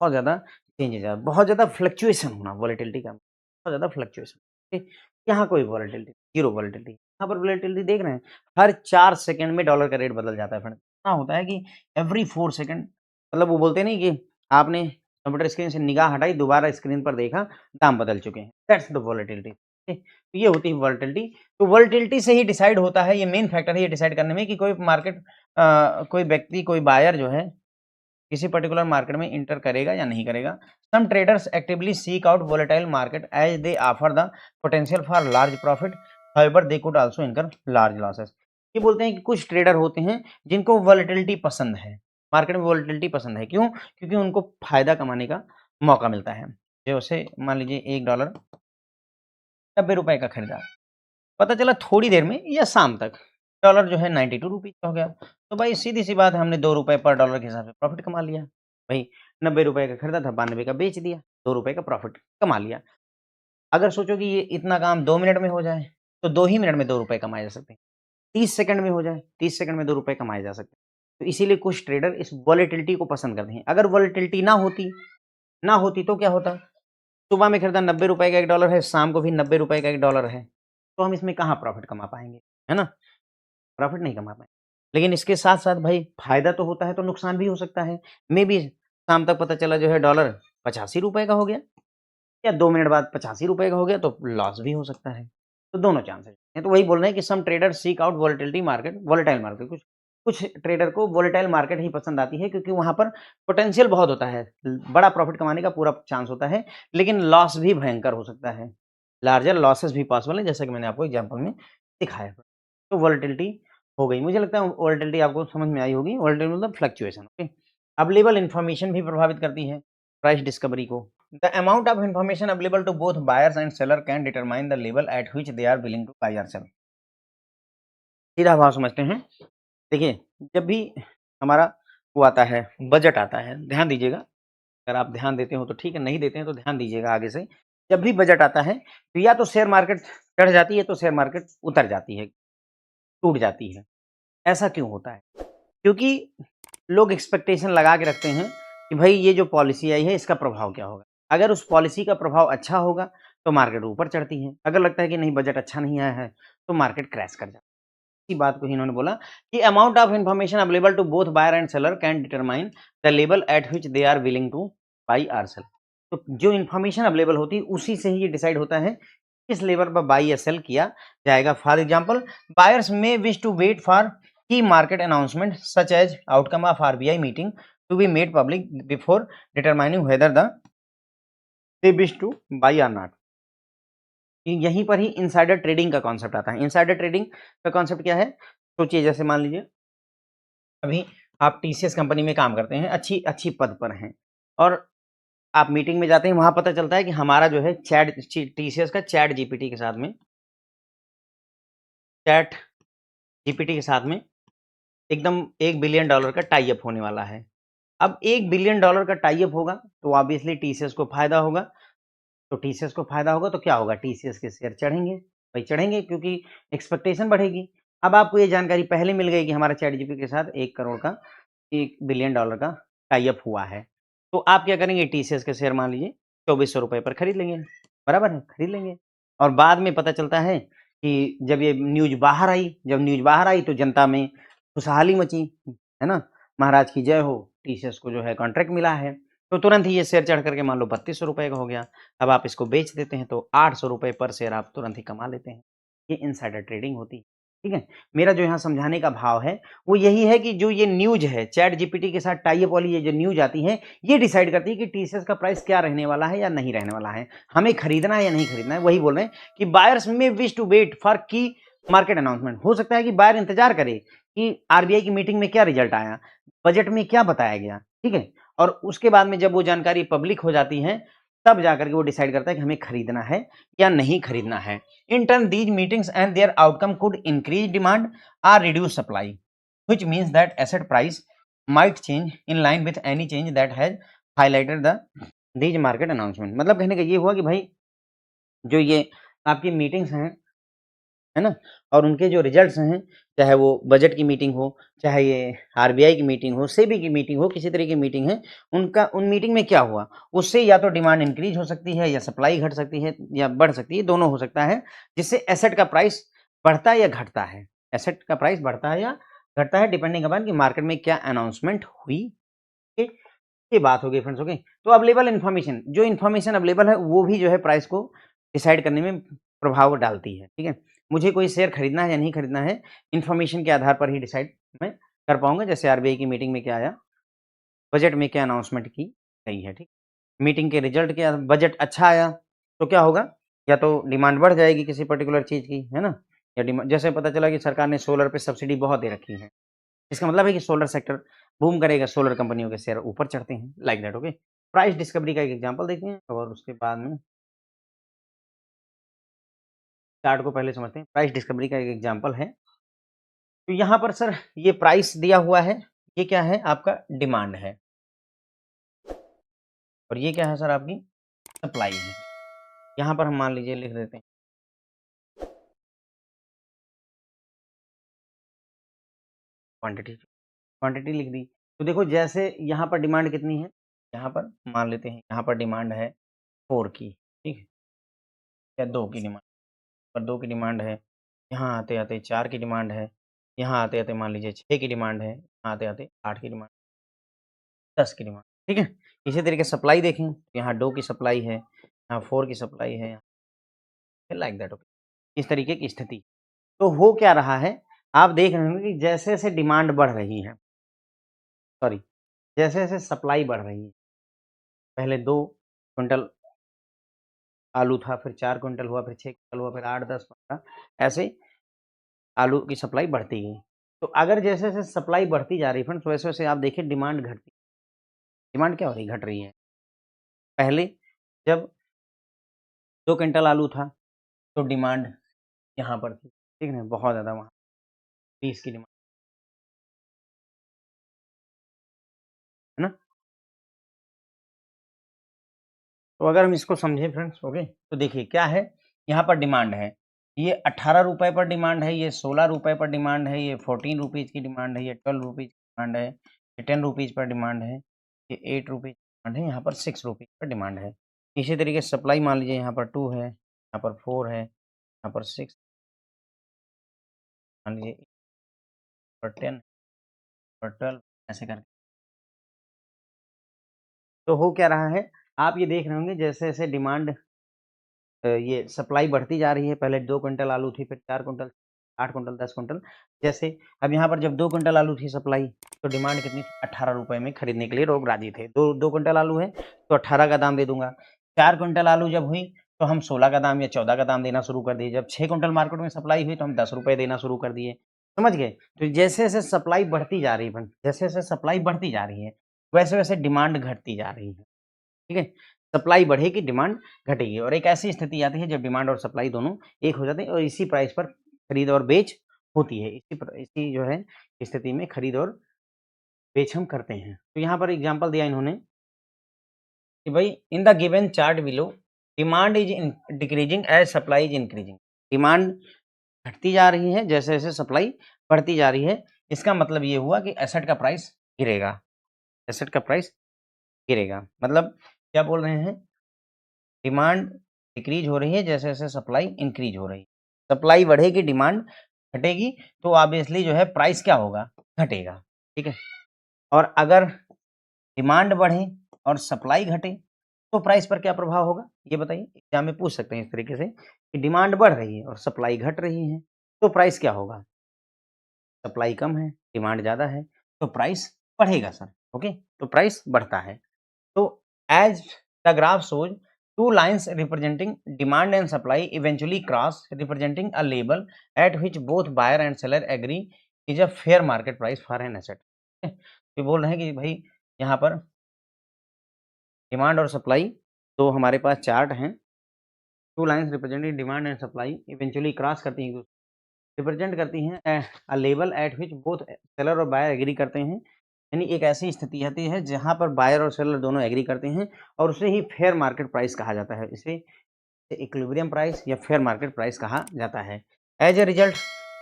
बहुत ज़्यादा चेंजेज़ है, बहुत ज़्यादा फ्लक्चुएशन होना वोलेटिलिटी का, बहुत ज़्यादा फ्लक्चुएशन। ठीक, यहाँ कोई वोलेटिलिटी, ज़ीरो वोलेटिलिटी। यहाँ पर वोलेटिलिटी देख रहे हैं, हर 4 सेकंड में डॉलर का रेट बदल जाता है फ्रेंड। इतना होता है कि एवरी 4 सेकंड, मतलब वो बोलते नहीं कि आपने कंप्यूटर स्क्रीन से निगाह हटाई, दोबारा स्क्रीन पर देखा, दाम बदल चुके हैं। That's the volatility. ठीक, तो ये होती है वोलेटिलिटी। तो वोलेटिलिटी से ही डिसाइड होता है, ये मेन फैक्टर है ये डिसाइड करने में कि कोई मार्केट कोई व्यक्ति, कोई बायर जो है किसी पर्टिकुलर मार्केट में एंटर करेगा या नहीं करेगा। Some traders actively seek out volatile market as they offer the potential for large profit, however they could also incur large losses. ये बोलते हैं कि कुछ ट्रेडर होते हैं जिनको वोलेटिलिटी पसंद है, मार्केट में वोलेटिलिटी पसंद है। क्यों? क्योंकि उनको फायदा कमाने का मौका मिलता है। जैसे मान लीजिए $1 90 रुपए का खरीदा, पता चला थोड़ी देर में या शाम तक डॉलर जो है 92 रुपीज़ का हो गया। तो भाई सीधी-सी बात है, हमने ₹2 पर डॉलर के हिसाब से प्रॉफ़िट कमा लिया। भाई 90 रुपए का खरीदा था, 92 का बेच दिया, ₹2 का प्रॉफ़िट कमा लिया। अगर सोचो कि ये इतना काम 2 मिनट में हो जाए, तो 2 ही मिनट में ₹2 कमाए जा सकते हैं। 30 सेकंड में हो जाए, 30 सेकंड में ₹2 कमाए जा सकते हैं। तो इसीलिए कुछ ट्रेडर इस वोलेटिलिटी को पसंद करते हैं। अगर वोलेटिलिटी ना होती तो क्या होता? सुबह में खरीदा ₹90 का $1 है, शाम को भी ₹90 का $1 है, तो हम इसमें कहाँ प्रॉफ़िट कमा पाएँगे, है ना? प्रॉफ़िट नहीं कमा पाएँ। लेकिन इसके साथ-साथ भाई फ़ायदा तो होता है, तो नुकसान भी हो सकता है। मेबी शाम तक पता चला जो है डॉलर ₹85 का हो गया, या 2 मिनट बाद ₹85 का हो गया, तो लॉस भी हो सकता है। तो दोनों चांसेस हैं। तो वही बोल रहे हैं कि some traders seek out volatile market. कुछ कुछ ट्रेडर को वोलेटाइल मार्केट ही पसंद आती है, क्योंकि वहाँ पर पोटेंशियल बहुत होता है, बड़ा प्रॉफ़िट कमाने का पूरा चांस होता है, लेकिन लॉस भी भयंकर हो सकता है। लार्जर लॉसेस भी पॉसिबल है, जैसा कि मैंने आपको एग्ज़ाम्पल में दिखाया। तो वोलेटिलिटी हो गई। मुझे लगता है वोलेटिलिटी आपको समझ में आई होगी। वोलेटिलिटी मतलब फ्लक्चुएशन, ओके। अवेलेबल इन्फॉर्मेशन भी प्रभावित करती है प्राइस डिस्कवरी को। The amount of information available to both buyers and seller can determine the level at which they are willing to buy और सेल। सीधा भाव समझते हैं। देखिए, जब भी हमारा वो आता है, बजट आता है, ध्यान दीजिएगा। अगर आप ध्यान देते हो तो ठीक है, नहीं देते हैं तो ध्यान दीजिएगा आगे से। जब भी बजट आता है, तो या तो शेयर मार्केट चढ़ जाती है, तो शेयर मार्केट उतर जाती है, टूट जाती है। ऐसा क्यों होता है? क्योंकि लोग एक्सपेक्टेशन लगा के रखते हैं कि भई ये जो पॉलिसी आई है, इसका प्रभाव क्या होगा? अगर उस पॉलिसी का प्रभाव अच्छा होगा, तो मार्केट ऊपर चढ़ती है। अगर लगता है कि नहीं बजट अच्छा नहीं आया है, तो मार्केट क्रैश कर जाती है। इसी बात को ही इन्होंने बोला कि amount of information available to both buyer and seller can determine the level at which they are willing to buy और सेल। तो जो इन्फॉर्मेशन अवेलेबल होती है, उसी से ही ये डिसाइड होता है किस लेवल पर बाय या सेल किया जाएगा। For example, buyers may wish to wait for key market announcement such as outcome of RBI meeting to be made public before determining whether the they wish to buy or not. यहीं पर ही insider trading का concept आता है। Insider trading का concept क्या है? सोचिए, जैसे मान लीजिए अभी आप टीसीएस कंपनी में काम करते हैं, अच्छी अच्छी पद पर हैं, और आप मीटिंग में जाते हैं, वहां पता चलता है कि हमारा जो है टीसीएस का चैट जीपीटी के साथ में एकदम $1 बिलियन का टाई अप होने वाला है। अब $1 बिलियन का टाई अप होगा तो ऑब्वियसली टीसीएस को फायदा होगा। तो टीसीएस को फायदा होगा तो क्या होगा? टीसीएस के शेयर चढ़ेंगे। भाई चढ़ेंगे क्योंकि एक्सपेक्टेशन बढ़ेगी। अब आपको ये जानकारी पहले मिल गई कि हमारा चैट जीपीटी के साथ 1 करोड़ का $1 बिलियन का टाई अप हुआ है। तो आप क्या करेंगे? टीसीएस के शेयर मान लीजिए ₹2400 पर खरीद लेंगे, बराबर है? खरीद लेंगे। और बाद में पता चलता है कि जब ये न्यूज़ बाहर आई, तो जनता में खुशहाली मची, है ना? महाराज की जय हो, टीसीएस को जो है कॉन्ट्रैक्ट मिला है। तो तुरंत ही ये शेयर चढ़ करके मान लो ₹3200 का हो गया। अब आप इसको बेच देते हैं तो ₹800 पर शेयर आप तुरंत ही कमा लेते हैं। ये इनसाइडर ट्रेडिंग होती है, ठीक है? मेरा जो यहाँ समझाने का भाव है, वो यही है कि जो ये न्यूज़ है, चैट जीपीटी के साथ टाई अप वाली ये जो न्यूज़ आती है, ये डिसाइड करती है कि टीसीएस का प्राइस क्या रहने वाला है या नहीं रहने वाला है। हमें खरीदना है या नहीं खरीदना है, वही बोल रहे हैं कि बायर्स में wish to wait for key market announcement. हो सकता है कि बायर इंतजार करे कि आरबीआई की मीटिंग में क्या रिजल्ट आया, बजट में क्या बताया गया, ठीक है? और उसके बाद में जब वो जानकारी पब्लिक हो जाती है, तब जाकर के वो डिसाइड करता है कि हमें खरीदना है या नहीं खरीदना है। In turn, these meetings and their outcome could increase demand or reduce supply, which means that asset price might change in line with any change that has highlighted these market announcement। मतलब कहने का ये हुआ कि भाई जो ये आपकी मीटिंग्स हैं, है ना? और उनके जो रिजल्ट्स हैं, चाहे वो बजट की मीटिंग हो, चाहे ये आरबीआई की मीटिंग हो, सेबी की मीटिंग हो, किसी तरह की मीटिंग है, उन मीटिंग में क्या हुआ, उससे या तो डिमांड इंक्रीज हो सकती है या सप्लाई घट सकती है या बढ़ सकती है, दोनों हो सकता है, जिससे एसेट का प्राइस बढ़ता है या घटता है। एसेट का प्राइस बढ़ता है या घटता है डिपेंडिंग अपॉन कि मार्केट में क्या अनाउंसमेंट हुई। ठीक, ये बात हो गई फ्रेंड्स, ओके। तो अवेलेबल इन्फॉर्मेशन, जो इन्फॉर्मेशन अवेलेबल है वो भी जो है प्राइस को डिसाइड करने में प्रभाव डालती है, ठीक है? मुझे कोई शेयर खरीदना है या नहीं खरीदना है, इन्फॉर्मेशन के आधार पर ही डिसाइड मैं कर पाऊँगा। जैसे आरबीआई की मीटिंग में क्या आया, बजट में क्या अनाउंसमेंट की गई है, ठीक? मीटिंग के रिजल्ट क्या, बजट अच्छा आया, तो क्या होगा? या तो डिमांड बढ़ जाएगी किसी पर्टिकुलर चीज़ की, है ना? या जैसे पता चला कि सरकार ने सोलर पे सब्सिडी बहुत दे रखी है। इसका मतलब है कि सोलर सेक्टर बूम करेगा, सोलर कंपनियों के शेयर ऊपर चढ़ते हैं, like that, okay. Price discovery का एक एग्जांपल देखते हैं और उसके बाद में चार्ट को पहले समझते हैं। प्राइस डिस्कवरी का एक एग्जांपल है। तो यहाँ पर सर ये प्राइस दिया हुआ है, ये क्या है? आपका डिमांड है, और ये क्या है सर? आपकी सप्लाई है। यहाँ पर हम मान लीजिए लिख देते हैं क्वांटिटी, क्वांटिटी लिख दी। तो देखो जैसे यहाँ पर डिमांड कितनी है, यहाँ पर मान लेते हैं यहाँ पर डिमांड है 4 की, ठीक है? या 2 की डिमांड, पर 2 की डिमांड है, यहाँ आते-आते 4 की डिमांड है, यहाँ आते-आते मान लीजिए 6 की डिमांड है, यहाँ आते-आते 8 की डिमांड, 10 की डिमांड, ठीक है? इसी तरीके सप्लाई देखें, तो यहाँ 2 की सप्लाई है, यहाँ 4 की सप्लाई है, लाइक दैट, ओके। इस तरीके की स्थिति। तो हो क्या रहा है, आप देख रहे होंगे कि जैसे-जैसे डिमांड बढ़ रही है, सॉरी, जैसे-जैसे सप्लाई बढ़ रही है, पहले 2 क्विंटल आलू था, फिर 4 क्विंटल हुआ, फिर 6 क्विंटल हुआ, फिर 8, 10, 15 ऐसे आलू की सप्लाई बढ़ती गई। तो अगर जैसे-जैसे सप्लाई बढ़ती जा रही है फ्रेंड्स, वैसे-वैसे आप देखिए डिमांड घटती, डिमांड क्या हो रही है? घट रही है। पहले जब 2 क्विंटल आलू था, तो डिमांड यहाँ पर थी, ठीक है ना? बहुत ज़्यादा वहाँ 20 की डिमांड, है ना? तो अगर हम इसको समझें फ्रेंड्स, ओके, तो देखिए क्या है, यहाँ पर डिमांड है, ये ₹18 पर डिमांड है, ये ₹16 पर डिमांड है, ये ₹14 की डिमांड है, ये ₹12 की डिमांड है, ये ₹10 पर डिमांड है, ये ₹8 डिमांड है, यहाँ पर ₹6 पर डिमांड है। इसी तरीके से सप्लाई मान लीजिए यहाँ पर 2 है, यहाँ पर 4 है, यहाँ पर 6 मान लीजिए, पर 10 पर 12 ऐसे करके। तो हो क्या रहा है, आप ये देख रहे होंगे जैसे-जैसे डिमांड ये सप्लाई बढ़ती जा रही है, पहले 2 क्विंटल आलू थी, फिर 4 क्विंटल, 8 कुंटल 10 कुंटल। जैसे अब यहाँ पर जब 2 कुंटल आलू थी सप्लाई, तो डिमांड कितनी थी? 18 रुपए में खरीदने के लिए लोग राजी थे। 2 कुंटल आलू है तो 18 का दाम दे दूँगा। 4 कुंटल आलू जब हुई तो हम 16 का दाम या 14 का दाम देना शुरू कर दिए। जब 6 कुंटल मार्केट में सप्लाई हुई तो हम 10 रुपए देना शुरू कर दिए। समझ गए? तो जैसे-जैसे सप्लाई बढ़ती जा रही है जैसे-जैसे सप्लाई बढ़ती जा रही है, वैसे-वैसे डिमांड घटती जा रही है। ठीक है? सप्लाई बढ़ेगी, डिमांड घटेगी और एक ऐसी स्थिति आती है जब डिमांड और सप्लाई दोनों एक हो जाते हैं और इसी प्राइस पर खरीद और बेच होती है। इसी जो है स्थिति में खरीद और बेच हम करते हैं। तो यहाँ पर एग्ज़ाम्पल दिया इन्होंने कि भाई in the given chart below demand is decreasing as supply is increasing. Demand घटती जा रही है जैसे-जैसे सप्लाई बढ़ती जा रही है। इसका मतलब ये हुआ कि एसेट का प्राइस गिरेगा। एसेट का प्राइस गिरेगा। मतलब क्या बोल रहे हैं? डिमांड डिक्रीज़ हो रही है जैसे-जैसे सप्लाई इंक्रीज़ हो रही है। सप्लाई बढ़ेगी, डिमांड घटेगी तो ऑब्वियसली जो है प्राइस क्या होगा? घटेगा। ठीक है? और अगर डिमांड बढ़े और सप्लाई घटे तो प्राइस पर क्या प्रभाव होगा? ये बताइए? एग्ज़ाम में पूछ सकते हैं इस तरीके से कि डिमांड बढ़ रही है और सप्लाई घट रही है, तो प्राइस क्या होगा? सप्लाई कम है, डिमांड ज़्यादा है, तो प्राइस बढ़ेगा सर, ओके? तो प्राइस बढ़ता है। तो as the graph shows, two lines representing demand and supply eventually cross, representing a level at which both buyer and seller agree is a fair market price for an asset। ये बोल रहे हैं कि भाई यहाँ पर डिमांड और supply तो हमारे पास चार्ट हैं। Two lines representing demand and supply eventually cross करती हैं, रिप्रेजेंट करती हैं a level at which both seller और बायर एग्री करते हैं। यानी एक ऐसी स्थिति आती है जहाँ पर बायर और सेलर दोनों एग्री करते हैं और उसे ही फेयर मार्केट प्राइस कहा जाता है। इसे इक्विलिब्रियम प्राइस या फेयर मार्केट प्राइस कहा जाता है। As a result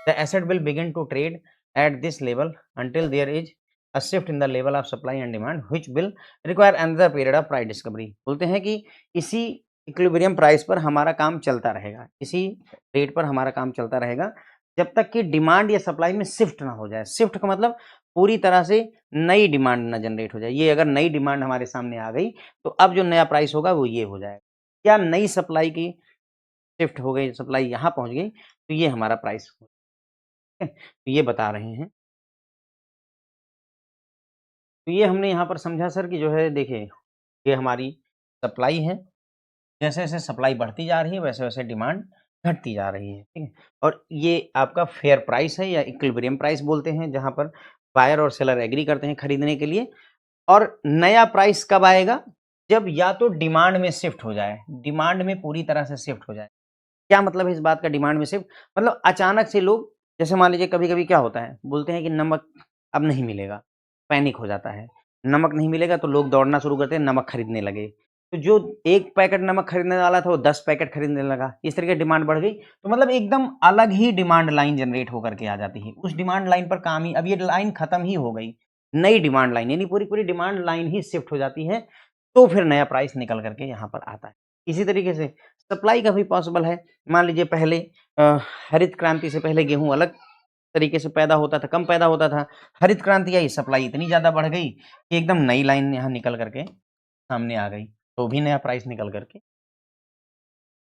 the asset will begin to trade at this level until there is a shift in the level of supply and demand which will require another period of price discovery. बोलते हैं कि इसी equilibrium price पर हमारा काम चलता रहेगा, इसी रेट पर हमारा काम चलता रहेगा जब तक कि डिमांड या सप्लाई में शिफ्ट ना हो जाए। शिफ्ट का मतलब पूरी तरह से नई डिमांड ना जनरेट हो जाए। ये अगर नई डिमांड हमारे सामने आ गई तो अब जो नया प्राइस होगा वो ये हो जाएगा। क्या नई सप्लाई की शिफ्ट हो गई, सप्लाई यहाँ पहुँच गई तो ये हमारा प्राइस हो, ठीक है? तो ये बता रहे हैं। तो ये हमने यहाँ पर समझा सर कि जो है देखिए, ये हमारी सप्लाई है। जैसे-जैसे सप्लाई बढ़ती जा रही है वैसे-वैसे डिमांड घटती जा रही है, ठीक है? और ये आपका फेयर प्राइस है या इक्विलिब्रियम प्राइस बोलते हैं जहाँ पर बायर और सेलर एग्री करते हैं खरीदने के लिए। और नया प्राइस कब आएगा? जब या तो डिमांड में शिफ्ट हो जाए, डिमांड में पूरी तरह से शिफ्ट हो जाए। क्या मतलब है इस बात का डिमांड में शिफ्ट? मतलब अचानक से लोग जैसे मान लीजिए कभी-कभी क्या होता है, बोलते हैं कि नमक अब नहीं मिलेगा, पैनिक हो जाता है। नमक नहीं मिलेगा तो लोग दौड़ना शुरू करते हैं, नमक खरीदने लगे। तो जो 1 पैकेट नमक खरीदने वाला था वो 10 पैकेट खरीदने लगा, इस तरह की डिमांड बढ़ गई। तो मतलब एकदम अलग ही डिमांड लाइन जनरेट होकर के आ जाती है। उस डिमांड लाइन पर काम ही अब ये लाइन खत्म ही हो गई। नई डिमांड लाइन यानी पूरी-पूरी डिमांड लाइन ही शिफ्ट हो जाती है, तो फिर नया प्राइस निकल कर के यहाँ पर आता है। इसी तरीके से सप्लाई का भी पॉसिबल है। मान लीजिए पहले अ, हरित क्रांति से पहले गेहूँ अलग तरीके से पैदा होता था, कम पैदा होता था। हरित क्रांति आई, सप्लाई इतनी ज़्यादा बढ़ गई कि एकदम नई लाइन यहाँ निकल कर के सामने आ गई। तो भी नया प्राइस निकल कर के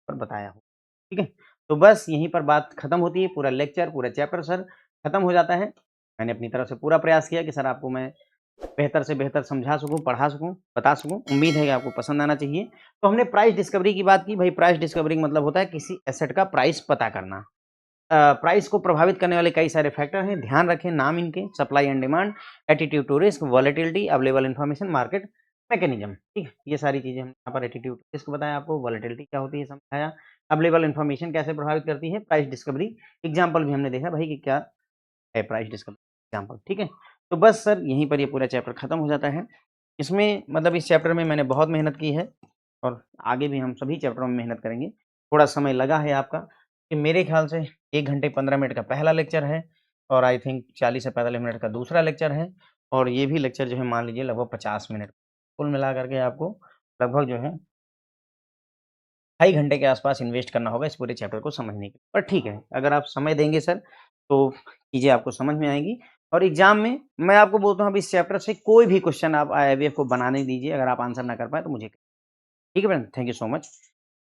और बताया हो। ठीक है? तो बस यहीं पर बात खत्म होती है, पूरा लेक्चर, पूरा चैप्टर सर खत्म हो जाता है। मैंने अपनी तरफ से पूरा प्रयास किया कि सर आपको मैं बेहतर से बेहतर समझा सकूँ, पढ़ा सकूँ, बता सकूँ। उम्मीद है कि आपको पसंद आना चाहिए। तो हमने प्राइस डिस्कवरी की बात की। भई प्राइस डिस्कवरी का मतलब होता है किसी एसेट का प्राइस पता करना। प्राइस को प्रभावित करने वाले कई सारे फैक्टर हैं, ध्यान रखें नाम इनके supply and demand, attitude to risk, volatility, available information, market mechanism, ठीक है? ये सारी चीज़ें हमने यहाँ पर एटीट्यूड रिस्क बताया आपको, वोलेटिलिटी क्या होती है समझाया, अवेलेबल इन्फॉर्मेशन कैसे प्रभावित करती है, प्राइस डिस्कवरी एग्ज़ाम्पल भी हमने देखा भाई कि क्या है प्राइस डिस्कवरी एग्ज़ाम्पल, ठीक है? तो बस सर यहीं पर ये पूरा चैप्टर खत्म हो जाता है। इसमें मतलब इस चैप्टर में मैंने बहुत मेहनत की है और आगे भी हम सभी चैप्टरों में मेहनत करेंगे। थोड़ा समय लगा है आपका कि मेरे ख़्याल से 1 घंटे 15 मिनट का पहला लेक्चर है और आई थिंक 40 से 45 मिनट का दूसरा लेक्चर है और ये भी लेक्चर जो है मान लीजिए लगभग 50 मिनट। कुल मिला कर के आपको लगभग जो है 2.5 घंटे के आसपास इन्वेस्ट करना होगा इस पूरे चैप्टर को समझने के लिए। पर ठीक है, अगर आप समय देंगे सर तो चीज़ें आपको समझ में आएँगी और एग्ज़ाम में मैं आपको बोलता हूँ अब इस चैप्टर से कोई भी क्वेश्चन आप आईआईबीएफ को बनाने दीजिए, अगर आप आंसर ना कर पाएँ तो मुझे ठीक है friend, thank you so much.